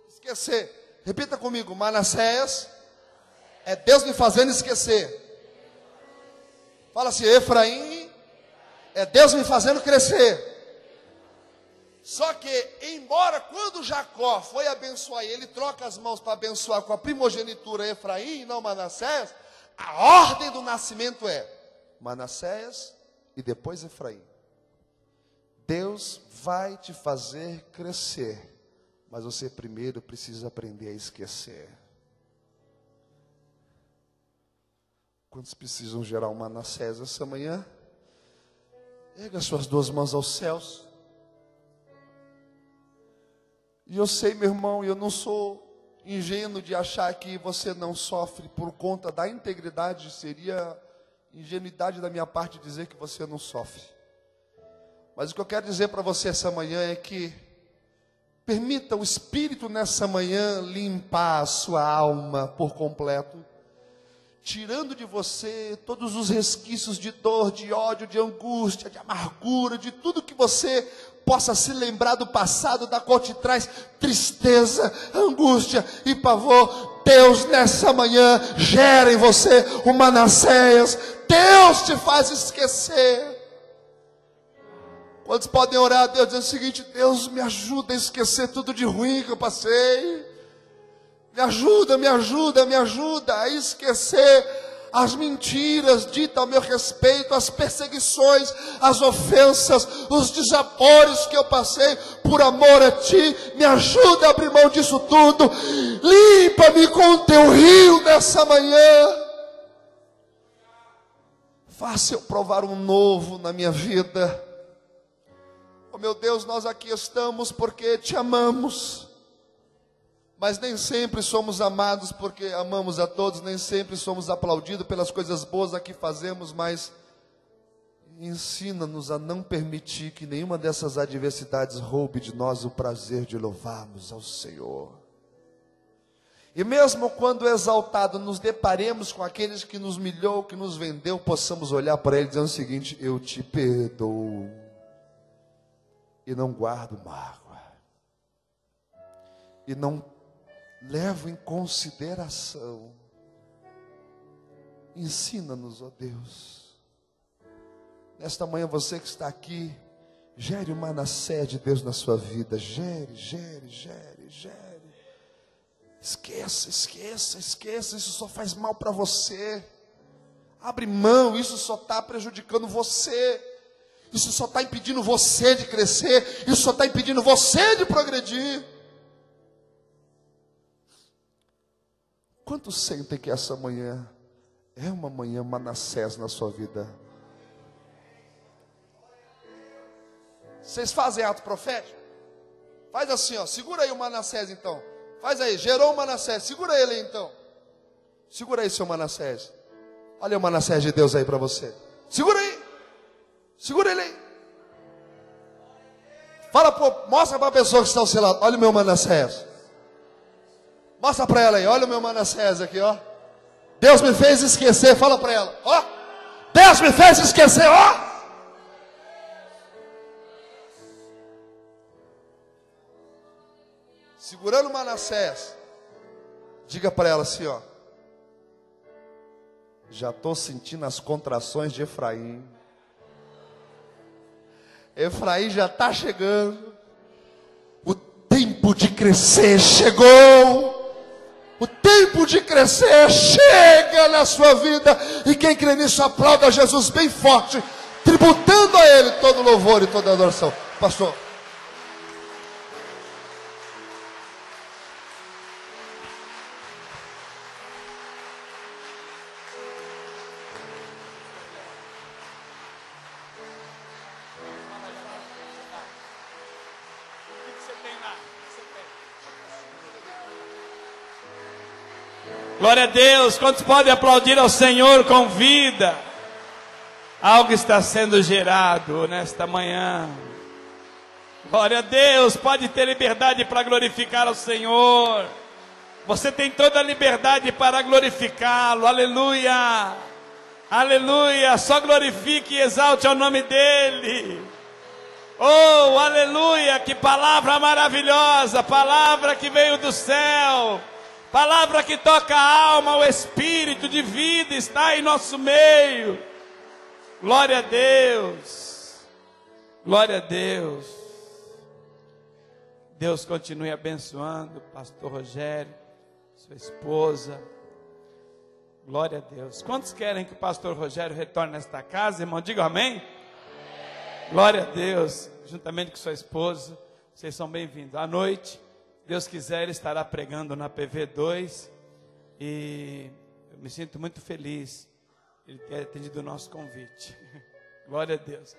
esquecer. Repita comigo: Manassés é Deus me fazendo esquecer. Fala assim: Efraim é Deus me fazendo crescer. Só que, embora quando Jacó foi abençoar, ele troca as mãos para abençoar com a primogenitura Efraim e não Manassés, a ordem do nascimento é Manassés e depois Efraim. Deus vai te fazer crescer, mas você primeiro precisa aprender a esquecer. Quantos precisam gerar um Manassés essa manhã? Erga suas duas mãos aos céus. E eu sei, meu irmão, eu não sou ingênuo de achar que você não sofre por conta da integridade. Seria ingenuidade da minha parte dizer que você não sofre. Mas o que eu quero dizer para você essa manhã é que Permita o Espírito nessa manhã limpar a sua alma por completo, tirando de você todos os resquícios de dor, de ódio, de angústia, de amargura, de tudo que você possa se lembrar do passado, da qual te traz tristeza, angústia e pavor. Deus nessa manhã gera em você o Manassés. Deus te faz esquecer. Quantos podem orar a Deus dizendo o seguinte: Deus, me ajuda a esquecer tudo de ruim que eu passei. Me ajuda, me ajuda, me ajuda a esquecer as mentiras ditas ao meu respeito, as perseguições, as ofensas, os desaforo que eu passei por amor a Ti. Me ajuda a abrir mão disso tudo. Limpa-me com o Teu rio nessa manhã. Faça eu provar um novo na minha vida. Oh meu Deus, nós aqui estamos porque Te amamos. Mas nem sempre somos amados porque amamos a todos, nem sempre somos aplaudidos pelas coisas boas a que fazemos, mas ensina-nos a não permitir que nenhuma dessas adversidades roube de nós o prazer de louvarmos ao Senhor. E mesmo quando exaltado nos deparemos com aqueles que nos humilhou, que nos vendeu, possamos olhar para ele dizendo o seguinte: eu te perdoo e não guardo mágoa, e não levo em consideração. Ensina-nos, ó Deus. Nesta manhã, você que está aqui, gere o Manassés de Deus na sua vida. Gere. Esqueça, isso só faz mal para você. Abre mão, isso só está prejudicando você. Isso só está impedindo você de crescer. Isso só está impedindo você de progredir. Quantos sentem que essa manhã é uma manhã Manassés na sua vida? Vocês fazem ato profético? Faz assim, ó, segura aí o Manassés então. Faz aí, gerou o Manassés, segura ele aí então. Segura aí seu Manassés. Olha o Manassés de Deus aí para você. Segura aí. Segura ele aí. Mostra para a pessoa que está ao seu lado. Olha o meu Manassés. Mostra para ela aí, olha o meu Manassés aqui, ó. Deus me fez esquecer, fala para ela, ó. Deus me fez esquecer, ó. Segurando o Manassés, diga para ela assim, ó: já estou sentindo as contrações de Efraim. Efraim já está chegando. O tempo de crescer chegou. O tempo de crescer chega na sua vida. E quem crê nisso, aplauda Jesus bem forte, tributando a Ele todo louvor e toda adoração. Pastor. Glória a Deus. Quantos podem aplaudir ao Senhor com vida? Algo está sendo gerado nesta manhã. Glória a Deus. Pode ter liberdade para glorificar ao Senhor. Você tem toda a liberdade para glorificá-lo. Aleluia. Aleluia. Só glorifique e exalte ao nome dEle. Oh, aleluia. Que palavra maravilhosa. Palavra que veio do céu. Palavra que toca a alma, o espírito de vida está em nosso meio. Glória a Deus. Glória a Deus. Deus continue abençoando pastor Rogério, sua esposa. Glória a Deus. Quantos querem que o pastor Rogério retorne nesta casa, irmão? Diga amém. Glória a Deus. Juntamente com sua esposa, vocês são bem-vindos. À noite, Deus quiser, ele estará pregando na PV2 e eu me sinto muito feliz ele ter atendido o nosso convite. Glória a Deus.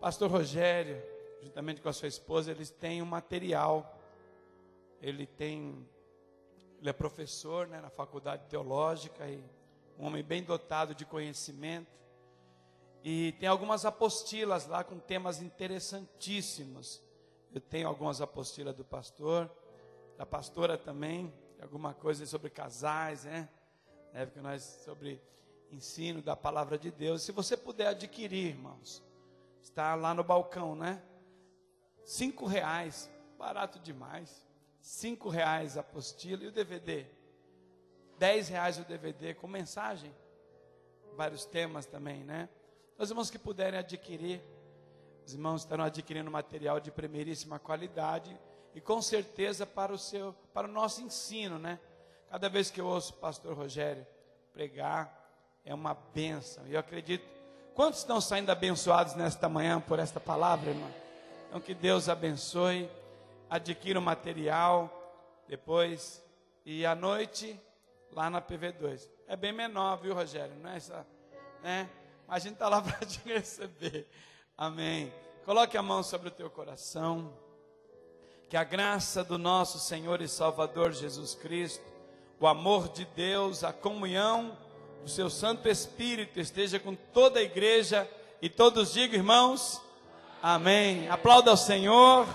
Pastor Rogério, juntamente com a sua esposa, eles têm um material. Ele é professor, né, na faculdade teológica e um homem bem dotado de conhecimento. E tem algumas apostilas lá com temas interessantíssimos. Eu tenho algumas apostilas do pastor, da pastora também, alguma coisa sobre casais, né? Porque nós, sobre ensino da palavra de Deus. Se você puder adquirir, irmãos, está lá no balcão, né? R$5, barato demais. R$5 a apostila e o DVD. R$10 o DVD com mensagem, vários temas também, né? Os irmãos que puderem adquirir, os irmãos estarão adquirindo material de primeiríssima qualidade e com certeza para o nosso ensino, né? Cada vez que eu ouço o pastor Rogério pregar, é uma bênção. E eu acredito, quantos estão saindo abençoados nesta manhã por esta palavra, irmão? Então que Deus abençoe, adquira o material depois, e à noite, lá na PV2. É bem menor, viu, Rogério? Não é essa, né? Mas a gente está lá para te receber. Amém. Coloque a mão sobre o teu coração. Que a graça do nosso Senhor e Salvador Jesus Cristo, o amor de Deus, a comunhão do seu Santo Espírito esteja com toda a igreja e todos digam, irmãos, amém. Aplauda ao Senhor.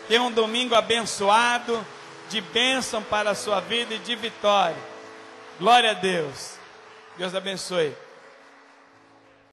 Tenha um domingo abençoado, de bênção para a sua vida e de vitória. Glória a Deus. Deus abençoe.